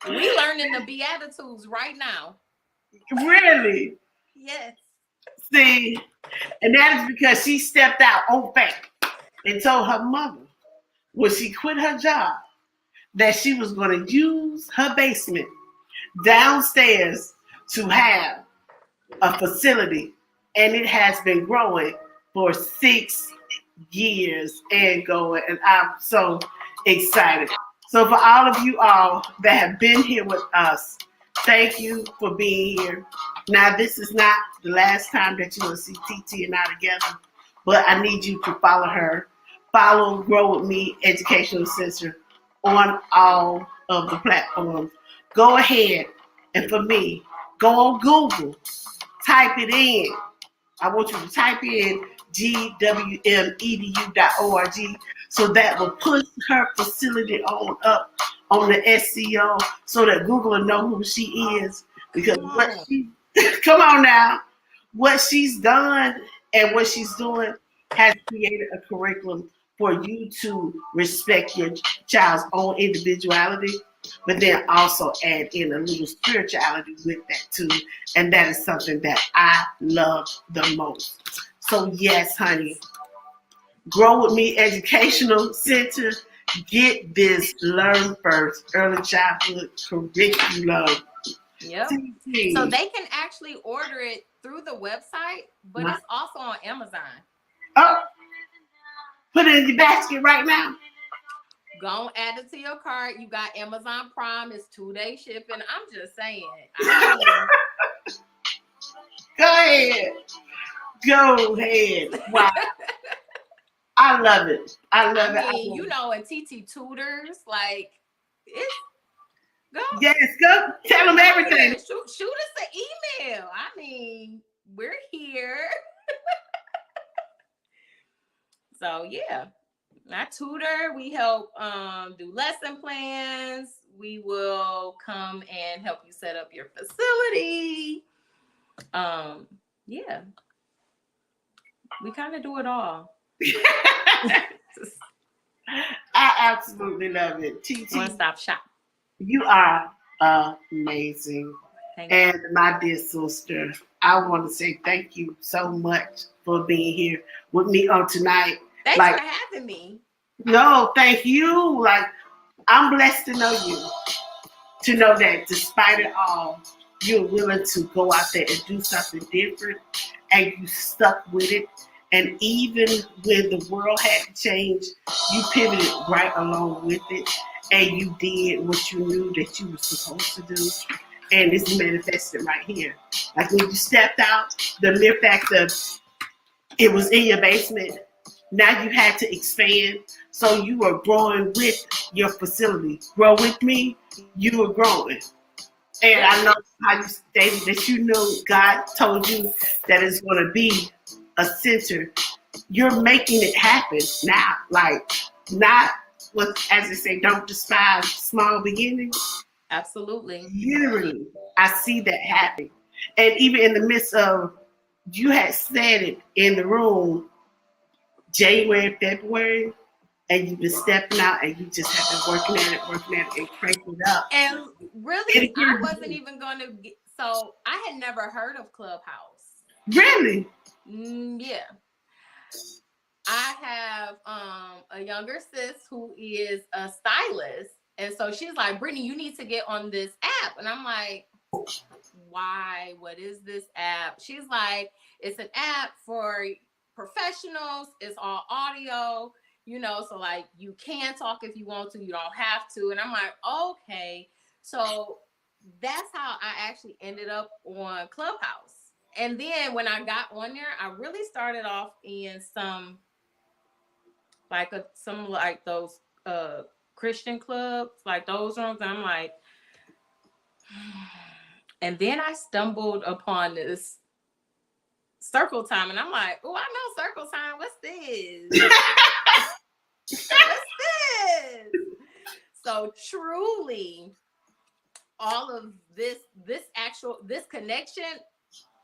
We learning the Beatitudes right now. Really? Yes. See, and that is because she stepped out on faith and told her mother when she quit her job that she was going to use her basement downstairs to have a facility, and it has been growing for 6 years and going, and I'm so excited. So for all of you all that have been here with us, thank you for being here. Now, this is not the last time that you will see TT and I together, but I need you to follow her. Follow Grow With Me Educational Center on all of the platforms. Go ahead and for me, go on Google, type it in. I want you to type in gwmedu.org so that will push her facility on up on the SEO so that Google will know who she is. Because what she, come on now, what she's done and what she's doing has created a curriculum for you to respect your child's own individuality, but then also add in a little spirituality with that too. And that is something that I love the most. So yes, honey, Grow With Me Educational Center, get this Learn First Early Childhood Curriculum. Yep. So they can actually order it through the website, but it's also on Amazon. Oh, put it in your basket right now. Go add it to your cart. You got Amazon Prime. It's 2-day shipping. I'm just saying. Go ahead. Go ahead. Wow. I love it. I love it. You know, and TT tutors, like, it's go. Yes, go tell them everything. Shoot us an email. I mean, we're here. So yeah, I tutor. We help do lesson plans. We will come and help you set up your facility. Yeah, we kind of do it all. I absolutely love it. TT, one-stop shop. You are amazing. And my dear sister, I want to say thank you so much for being here with me on tonight. Thanks for having me. No, thank you. Like, I'm blessed to know you. To know that despite it all, you're willing to go out there and do something different, and you stuck with it. And even when the world had to change, you pivoted right along with it, and you did what you knew that you were supposed to do. And it's manifested right here. Like when you stepped out, the mere fact of it was in your basement, now you had to expand. So you were growing with your facility. Grow with me, you were growing. And I know how you stated that you knew God told you that it's going to be a center. You're making it happen now. Like, not what, as they say, don't despise small beginnings. Absolutely. Literally, I see that happening. And even in the midst of, you had said it in the room, January, February, and you've been stepping out and you just have been working at it and cranking it up. And really, I wasn't even going to get, so I had never heard of Clubhouse. Really? Yeah. I have a younger sis who is a stylist. And so she's like, Brittney, you need to get on this app. And I'm like, why? What is this app? She's like, it's an app for professionals. It's all audio, you know, so like you can talk if you want to, you don't have to. And I'm like, okay. So that's how I actually ended up on Clubhouse. And then when I got on there, I really started off in some like those Christian clubs, like those rooms. And I'm like, and then I stumbled upon this Circle Time, and I'm like, oh, I know Circle Time. What's this? What's this? So truly, all of this connection,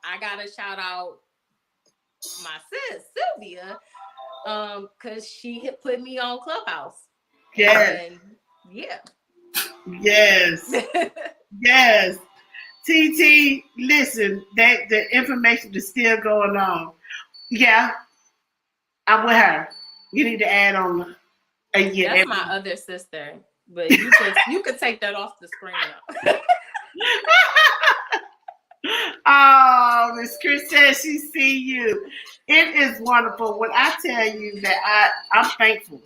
I gotta shout out my sis Sylvia, because she had put me on Clubhouse. Yes. And yeah. Yes. Yes. TT, listen, that the information is still going on. Yeah, I'm with her. You need to add on a year. That's my other sister, but you could take that off the screen now. Oh, Miss Chris says she see you. It is wonderful. When I tell you that I'm thankful.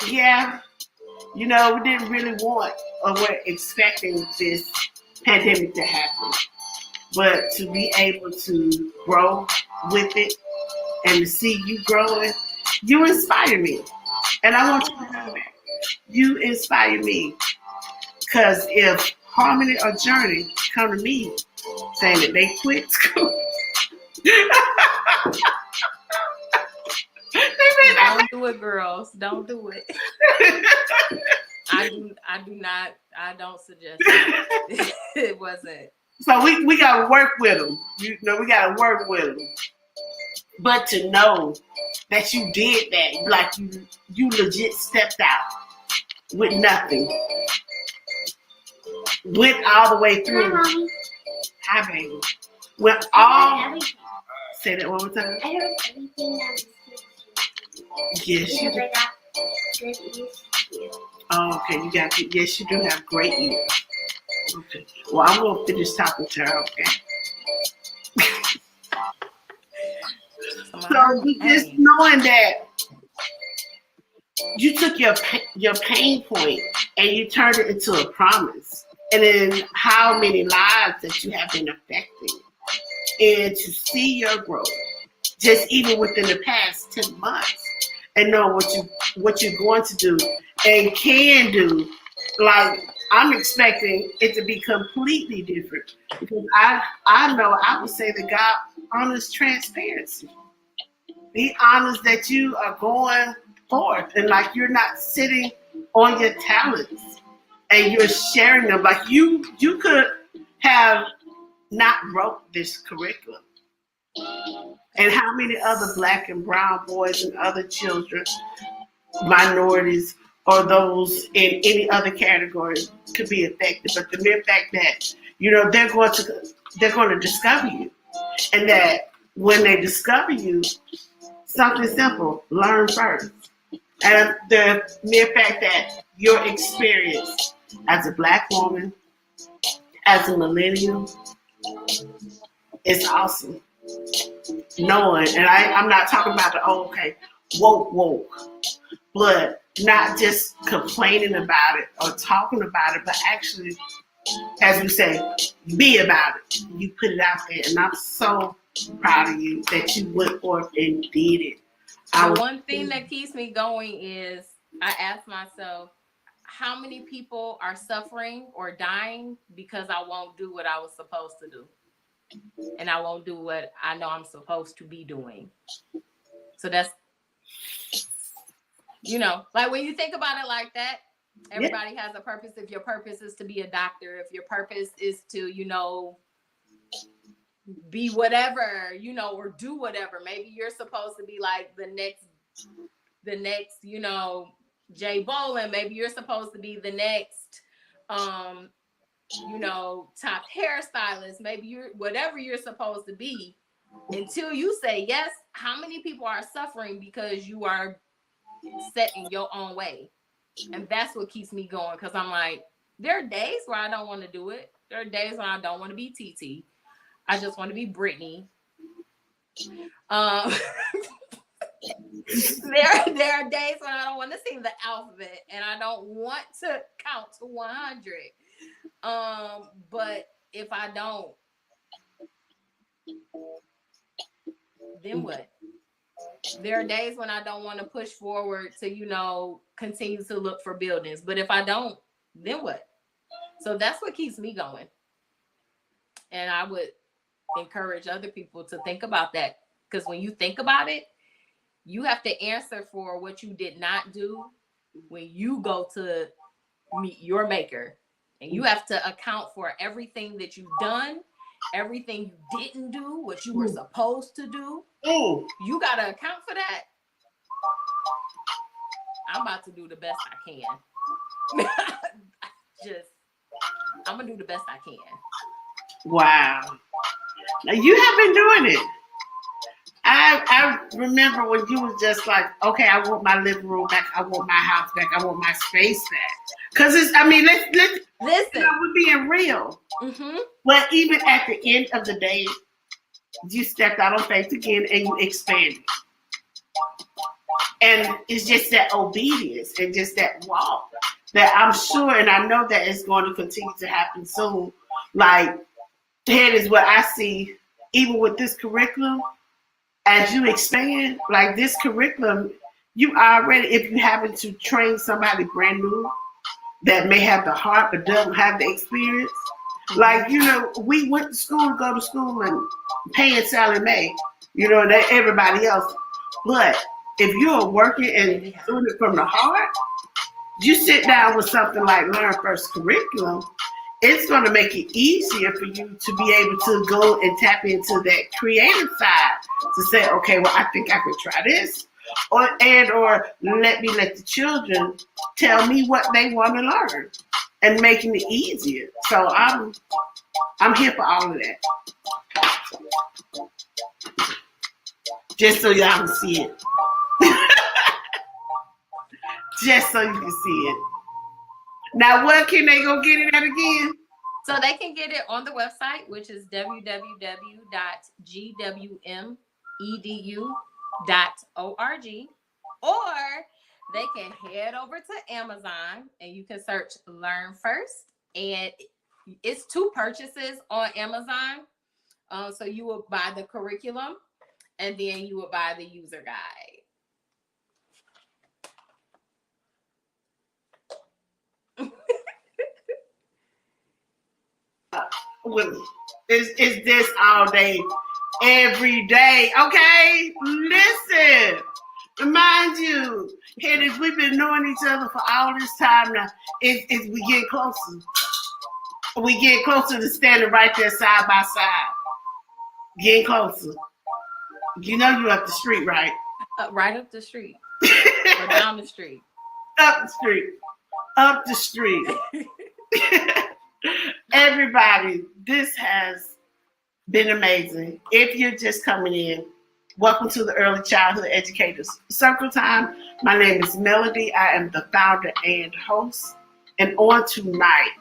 Yeah. You know, we didn't really want or we're expecting this pandemic to happen. But to be able to grow with it and to see you growing, you inspire me. And I want you to know that. You inspire me. Because if Harmony or Journey come to me saying that they quit school, don't do it, girls. Don't do it. I don't suggest it. It wasn't. So we gotta work with them. You know, we gotta work with them. But to know that you did that, like you legit stepped out with nothing, went all the way through. Hi, baby. Went all. Say that one more time. I heard everything that was Yes, you do. because I got good ears here. Oh, okay, you got it. Yes, you do have great ears. Okay. Well, I'm gonna finish talking to her. Okay. So just knowing that you took your pain point and you turned it into a promise, and then how many lives that you have been affecting, and to see your growth, just even within the past 10 months, and know what you're going to do and can do. Like, I'm expecting it to be completely different because I know I would say that God honors transparency. He honors that you are going forth and like you're not sitting on your talents and you're sharing them. Like you could have not wrote this curriculum. And how many other Black and brown boys and other children, minorities, or those in any other category could be affected. But the mere fact that, you know, they're going to discover you. And that when they discover you, something simple, learn first. And the mere fact that your experience as a Black woman as a millennial, it's awesome. Knowing, and I'm not talking about the woke, but not just complaining about it or talking about it, but actually, as we say, be about it. You put it out there, and I'm so proud of you that you went forth and did it. The one thing that keeps me going is I ask myself, how many people are suffering or dying because I won't do what I was supposed to do? And I won't do what I know I'm supposed to be doing. So that's, like when you think about it like that, everybody has a purpose. If your purpose is to be a doctor, if your purpose is to, be whatever, or do whatever. Maybe you're supposed to be like the next, Jay Bolin. Maybe you're supposed to be the next, top hairstylist. Maybe you're whatever you're supposed to be. Until you say yes, how many people are suffering because you are set in your own way? And that's what keeps me going, because I'm like, there are days where I don't want to do it. There are days when I don't want to be TT. I just want to be Brittney. There are days when I don't want to sing the alphabet and I don't want to count to 100. But if I don't, then what? There are days when I don't want to push forward to, continue to look for buildings. But if I don't, then what? So that's what keeps me going. And I would encourage other people to think about that, because when you think about it, you have to answer for what you did not do when you go to meet your maker, and you have to account for everything that you've done, everything you didn't do, what you were supposed to do. You got to account for that. I'm about to do the best I can. I'm gonna do the best I can. Wow. Now you have been doing it. I remember when you was just like, okay, I want my living room back. I want my house back. I want my space back. Because let's listen. We're being real. Mm-hmm. But even at the end of the day, you stepped out on faith again and you expanded. And it's just that obedience and just that walk that I'm sure, and I know that it's going to continue to happen soon. Like, that is what I see, even with this curriculum, as you expand, like this curriculum, you already, if you happen to train somebody brand new that may have the heart but doesn't have the experience, like, we went to school, go to school and paying Sally Mae, that everybody else. But if you're working and doing it from the heart, you sit down with something like Learn First curriculum, it's going to make it easier for you to be able to go and tap into that creative side to say, okay, well, I think I could try this, or let the children tell me what they want to learn, and making it easier. So I'm here for all of that. Just so y'all can see it. Just so you can see it. Now, where can they go get it at again? So they can get it on the website, which is www.gwedu.org, or they can head over to Amazon and you can search Learn First. And it's 2 purchases on Amazon. So you will buy the curriculum and then you will buy the user guide. It's this all day, every day. Okay, listen. Mind you, Henry, we've been knowing each other for all this time now. It's we get closer. We get closer to standing right there side by side. Getting closer. You up the street, right? Right up the street. Or down the street. Up the street. Up the street. Everybody, this has been amazing. If you're just coming in, welcome to the Early Childhood Educators Circle Time. My name is Melody. I am the founder and host. And on tonight,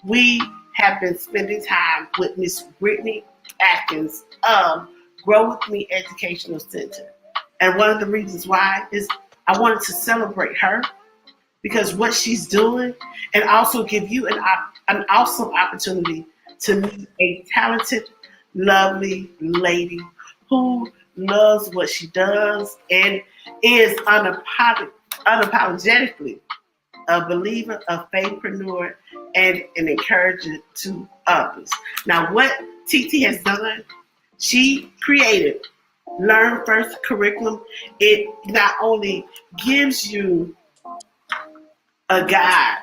we have been spending time with Miss Brittney Atkins of Grow With Me Educational Center. And one of the reasons why is I wanted to celebrate her because what she's doing, and also give you an awesome opportunity to meet a talented, lovely lady who loves what she does and is unapologetically a believer, a faithpreneur, and an encourager to others. Now, what TT has done, she created Learn First curriculum. It not only gives you a guide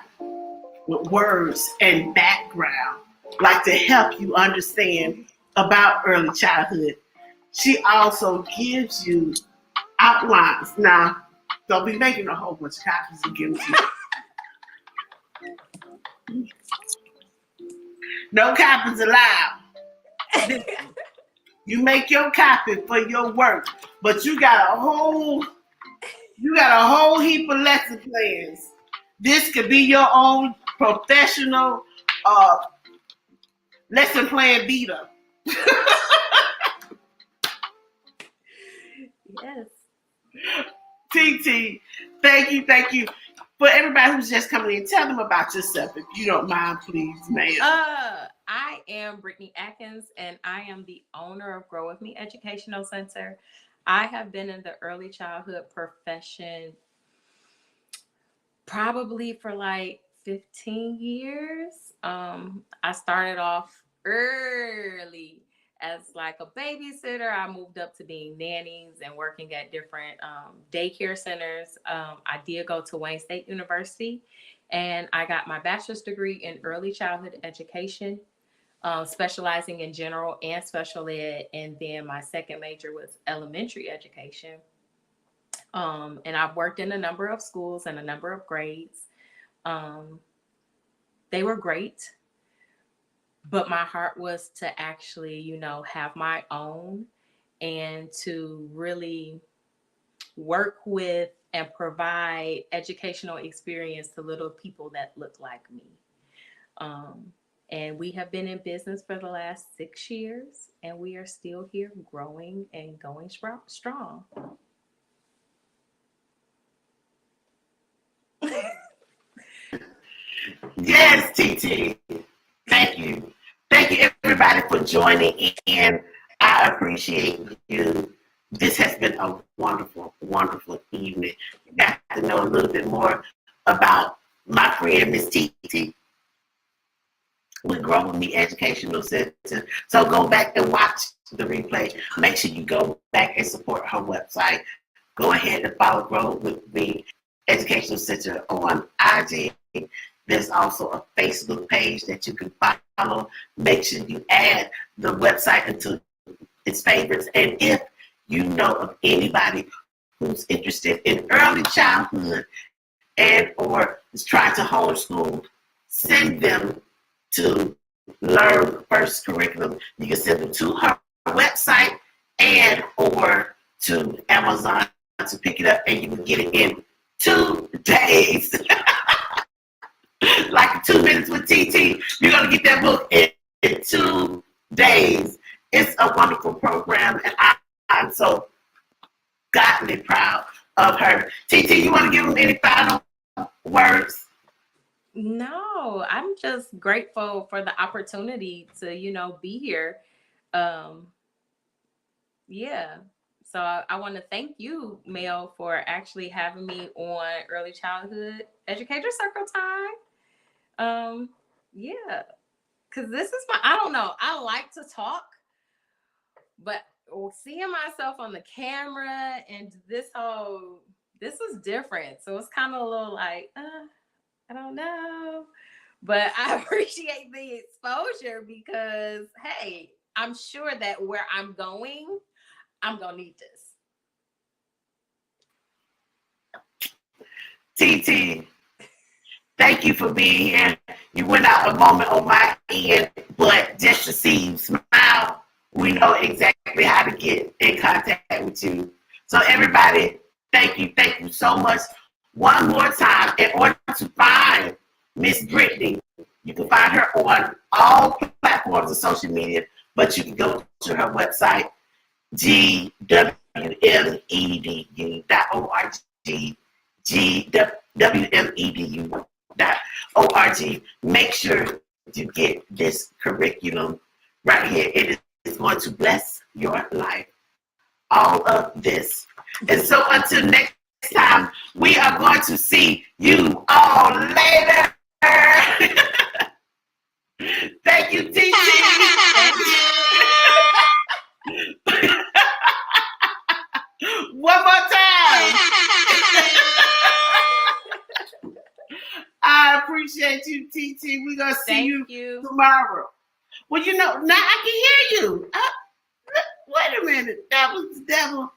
with words and background, like to help you understand about early childhood, she also gives you outlines. Now, don't be making a whole bunch of copies and giving to you. No copies allowed. You make your copy for your work, but you got a whole heap of lesson plans. This could be your own professional lesson plan beater. Yes. TT, thank you. For everybody who's just coming in, tell them about yourself, if you don't mind, please, ma'am. I am Brittney Atkins, and I am the owner of Grow With Me Educational Center. I have been in the early childhood profession probably for like 15 years. I started off early as like a babysitter. I moved up to being nannies and working at different daycare centers. I did go to Wayne State University, and I got my bachelor's degree in early childhood education, specializing in general and special ed. And then my second major was elementary education. And I've worked in a number of schools and a number of grades. They were great. But my heart was to actually, have my own and to really work with and provide educational experience to little people that look like me. And we have been in business for the last 6 years, and we are still here growing and going strong. Yes, TT. Thank you. Thank you, everybody, for joining in. I appreciate you. This has been a wonderful, wonderful evening. You got to know a little bit more about my friend, Miss TT, with Grow With Me Educational Center. So go back and watch the replay. Make sure you go back and support her website. Go ahead and follow Grow With Me Educational Center on IG. There's also a Facebook page that you can follow. Make sure you add the website into its favorites. And if you know of anybody who's interested in early childhood and or is trying to homeschool, send them to Learn First curriculum. You can send them to her website and or to Amazon to pick it up, and you can get it in 2 days. Like 2 minutes with TT, you're going to get that book in 2 days. It's a wonderful program, and I'm so godly proud of her. TT, you want to give them any final words? No, I'm just grateful for the opportunity to, be here. Yeah. So I want to thank you, Mel, for actually having me on Early Childhood Educator Circle Time. Yeah, because this is I don't know, I like to talk, but seeing myself on the camera and this is different. So it's kind of a little like, I don't know, but I appreciate the exposure because, hey, I'm sure that where I'm going to need this. TT, thank you for being here. You went out a moment on my end, but just to see you smile, we know exactly how to get in contact with you. So everybody, thank you so much. One more time, in order to find Miss Brittney, You can find her on all platforms of social media, but you can go to her website, gwmedu.org, gwmedu.org. Make sure to get this curriculum right here. It is going to bless your life. All of this. And so until next time, we are going to see you all later. Thank you, TT. One more time. I appreciate you, TT. We're going to see you tomorrow. Well, you know, now I can hear you. Wait a minute. That was the devil.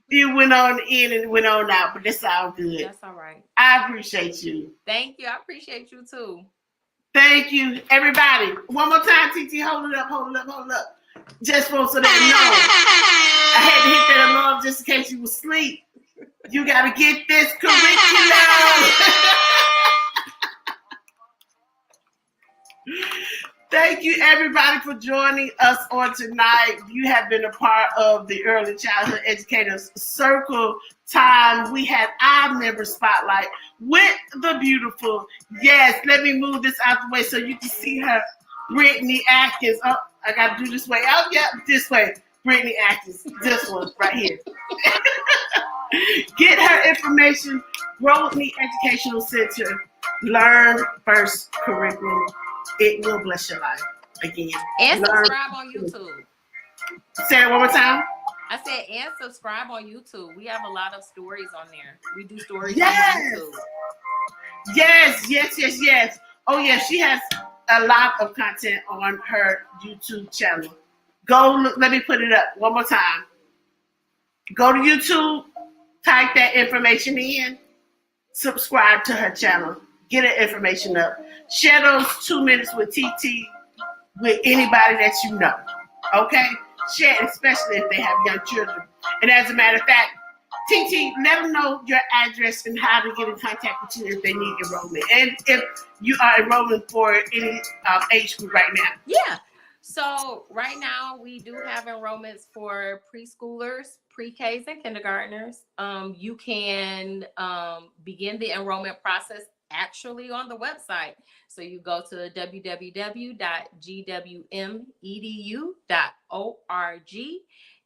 You went on in and went on out, but that's all good. That's all right. I appreciate you. Thank you. I appreciate you too. Thank you, everybody. One more time, TT. Hold it up. Just for so they know. I had to hit that alarm just in case you was asleep. You got to get this curriculum. Thank you, everybody, for joining us on tonight. You have been a part of the Early Childhood Educators Circle time. We had our member spotlight with the beautiful, yes, let me move this out the way so you can see her, Brittney Atkins. Oh, I got to do this way. Oh, yeah, this way. Brittney Atkins, this one right here. Get her information, Grow With Me Educational Center, Learn First Curriculum. It will bless your life. Again. And subscribe on YouTube. Say it one more time. I said, and subscribe on YouTube. We have a lot of stories on there. We do stories on YouTube. Yes. Oh, yeah, she has a lot of content on her YouTube channel. Go look, let me put it up one more time. Go to YouTube, type that information in, subscribe to her channel, get her information up. Share those 2 minutes with TT with anybody that you know. Okay? Share it, especially if they have young children. And as a matter of fact, TT, let them know your address and how to get in contact with you if they need enrollment. And if you are enrolling for any age group right now. Yeah. So right now we do have enrollments for preschoolers, pre-Ks, and kindergartners. You can begin the enrollment process actually on the website. So you go to www.gwmedu.org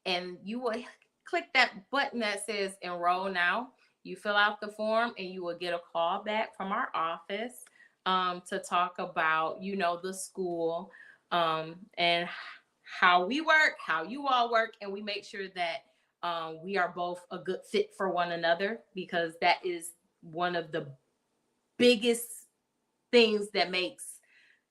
and you will click that button that says enroll now. You fill out the form and you will get a call back from our office to talk about, the school and how we work, how you all work. And we make sure that we are both a good fit for one another, because that is one of the biggest things that makes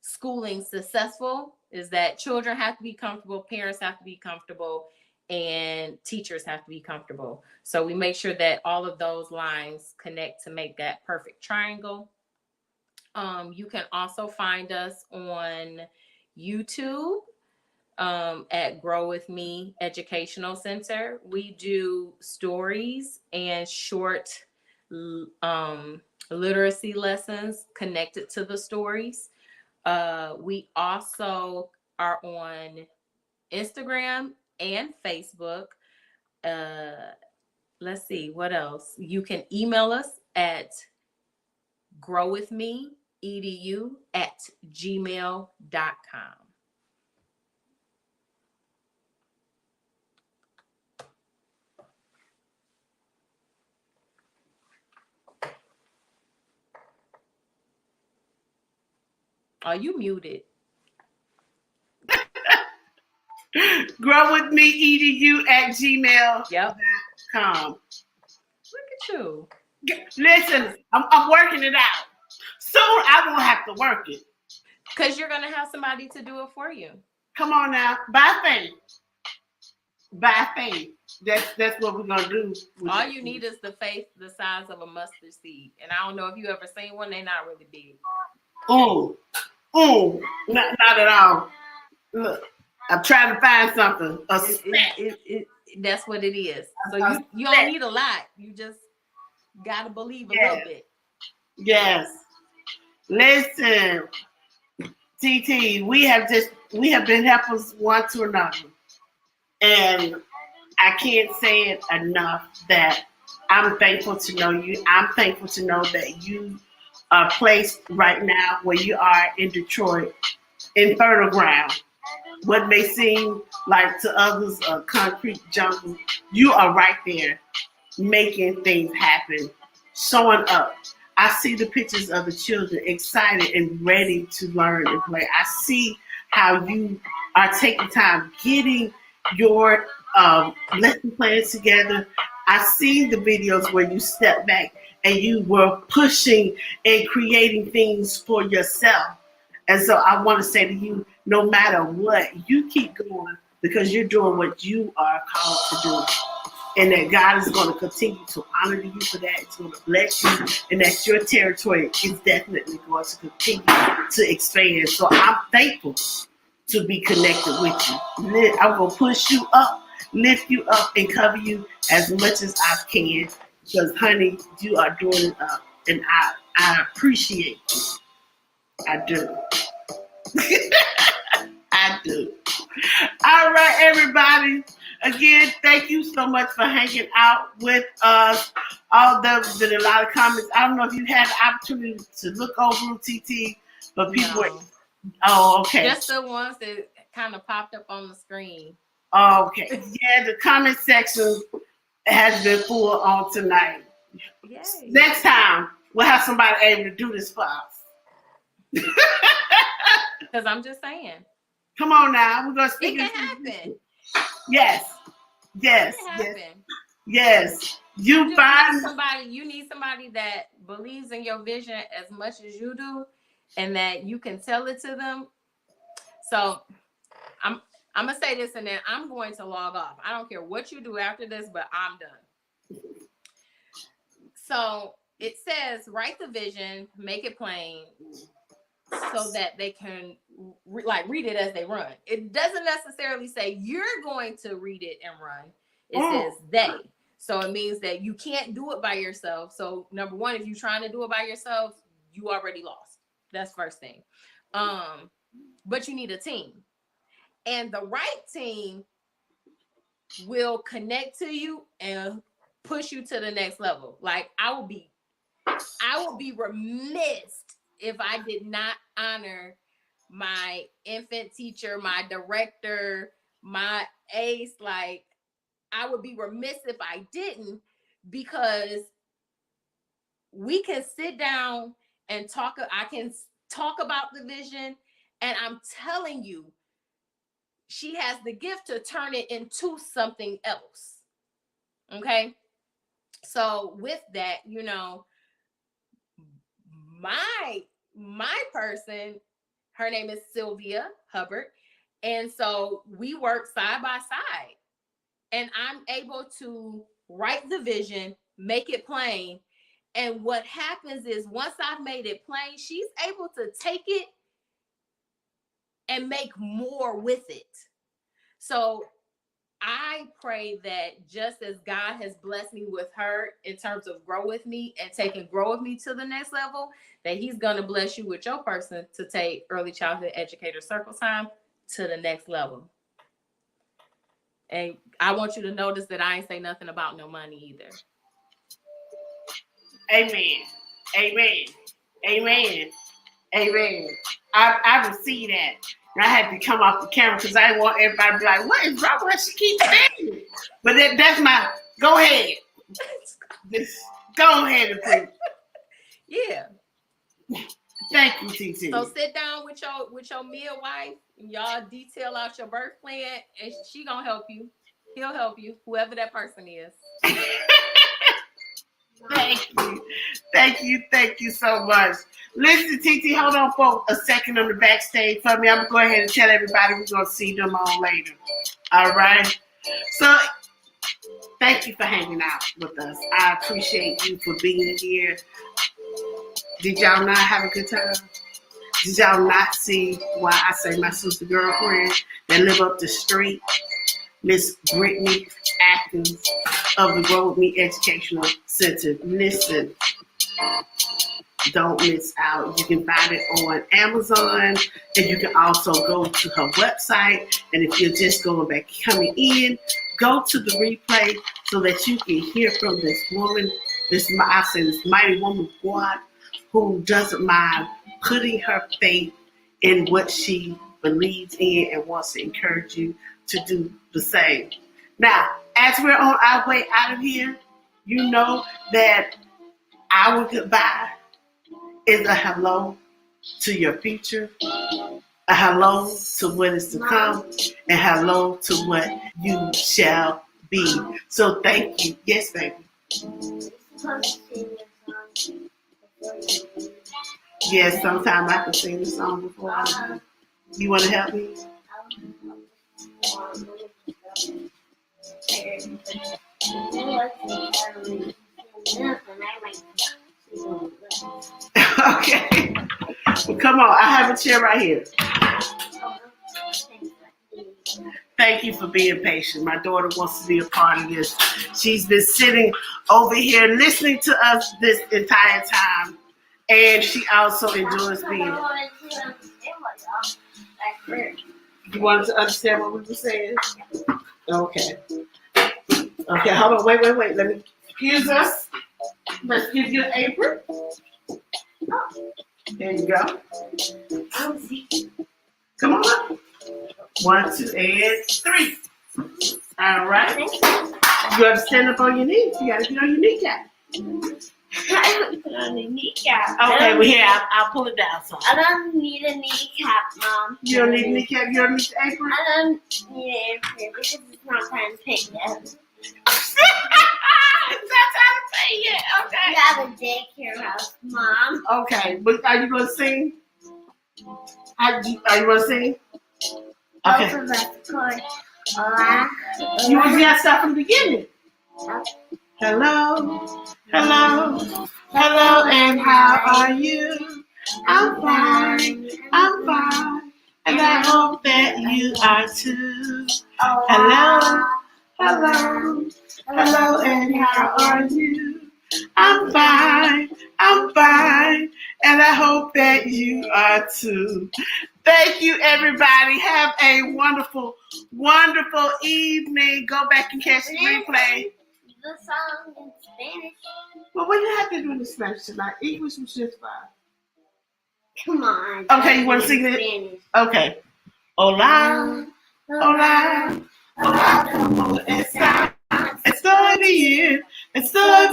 schooling successful, is that children have to be comfortable, parents have to be comfortable, and teachers have to be comfortable. So we make sure that all of those lines connect to make that perfect triangle. You can also find us on YouTube at Grow With Me Educational Center. We do stories and short literacy lessons connected to the stories. We also are on Instagram and Facebook. Let's see, what else? You can email us at growwithmeedu@gmail.com. Are you muted? growwithmeedu@gmail.com. Look at you. Listen, I'm working it out. Soon I won't have to work it. Because you're going to have somebody to do it for you. Come on now. By faith. By faith. That's what we're going to do. All you need is the faith the size of a mustard seed. And I don't know if you ever seen one. They're not really big. Not at all. Look, I'm trying to find something. That's what it is. So you don't need a lot. You just got to believe a little bit. Yes. Listen, TT, we have been helpers one to another. And I can't say it enough that I'm thankful to know you. I'm thankful to know that you are placed right now where you are in Detroit, in fertile ground. What may seem like to others a concrete jungle, you are right there making things happen, showing up. I see the pictures of the children excited and ready to learn and play. I see how you are taking time getting your lesson plans together. I see the videos where you step back and you were pushing and creating things for yourself. And so I want to say to you, no matter what, you keep going because you're doing what you are called to do. And that God is going to continue to honor you for that. It's going to bless you. And that your territory is definitely going to continue to expand. So I'm thankful to be connected with you. I'm going to push you up, lift you up, and cover you as much as I can. Because, honey, you are doing it up. And I appreciate you. I do. I do. All right, everybody. Again, thank you so much for hanging out with us. There's been a lot of comments. I don't know if you had the opportunity to look over them, TT, but people. No. Oh, okay. Just the ones that kind of popped up on the screen. Okay. Yeah, the comment section has been full on tonight. Yay. Next time, we'll have somebody able to do this for us. Because I'm just saying. Come on now. We're going to speak. It can happen. Yes. Yes. It can happen. Yes. You need somebody that believes in your vision as much as you do and that you can tell it to them. So I'm gonna say this and then I'm going to log off. I don't care what you do after this, but I'm done. So it says write the vision, make it plain so that they can read it as they run. It doesn't necessarily say you're going to read it and run. It says they. So it means that you can't do it by yourself. So number one, if you're trying to do it by yourself, you already lost. That's first thing. But you need a team. And the right team will connect to you and push you to the next level. Like I will be remiss if I did not honor my infant teacher, my director, my ace. Like I would be remiss if I didn't, because we can sit down and talk. I can talk about the vision, and I'm telling you, she has the gift to turn it into something else. Okay. So with that, my person, her name is Sylvia Hubbard. And so we work side by side, and I'm able to write the vision, make it plain. And what happens is once I've made it plain, she's able to take it and make more with it. So I pray that just as God has blessed me with her in terms of grow with me and taking grow with me to the next level, that he's going to bless you with your person to take early childhood educator circle time to the next level. And I want you to notice that I ain't say nothing about no money either. Amen. Amen. Amen. Amen. I receive that. And I had to come off the camera because I didn't want everybody to be like, what is wrong with her? She keeps saying it. But that's my, go ahead. Just go ahead and preach. Yeah. Thank you, TT. So sit down with your midwife and y'all detail out your birth plan, and she gonna help you. He'll help you, whoever that person is. Thank you. Thank you. Thank you so much. Listen, TT, hold on for a second on the backstage for me. I'm going to go ahead and tell everybody we're going to see them on later. All right? So, thank you for hanging out with us. I appreciate you for being here. Did y'all not have a good time? Did y'all not see why I say my sister girlfriend that live up the street, Miss Brittney Atkins of the Grow With Me Educational Center? Listen, Don't miss out. You can find it on Amazon, and you can also go to her website. And if you're just coming in, go to the replay so that you can hear from this woman, this mighty woman of God, who doesn't mind putting her faith in what she believes in and wants to encourage you to do the same. Now, as we're on our way out of here, you know that our goodbye is a hello to your future, a hello to what is to come, and hello to what you shall be. So thank you. Yes, baby. Yes, sometimes I can sing the song before I leave. You want to help me? Okay. Well, come on. I have a chair right here. Thank you for being patient. My daughter wants to be a part of this. She's been sitting over here listening to us this entire time. And she also enjoys being. You wanted to understand what we were saying? Okay. Okay, hold on. Wait. Let me excuse us. Let's give you an apron. There you go. Come on. 1, 2, and 3. All right. You got to stand up on your knees. You got to get on your kneecap. I don't put on a kneecap. Okay, well, here, I'll pull it down. So. I don't need a kneecap, Mom. You don't need a kneecap? You don't need the apron? I don't need an apron because it's not time to pay yet. It's not time to pay yet. Okay. We have a daycare house, Mom. Okay, but are you going to sing? Are you going to sing? Okay. Both of us, of course. Hola. You want to start from the beginning? Hello, and how are you? I'm fine, and I hope that you are too. Hello, and how are you? I'm fine, and I hope that you are too. Thank you, everybody. Have a wonderful, wonderful evening. Go back and catch the replay. The song in Spanish. Well, what do you have to do in Spanish tonight? English was just fine. Come on. Okay, you want to sing it? Spanish. Okay. Hola, como está? Estoy bien. Espero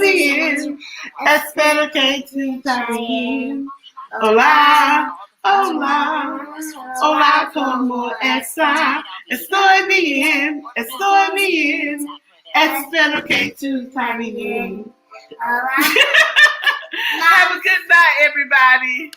que tú también. Hola, como está? Estoy bien. Espero que tú también. Have a good night, everybody.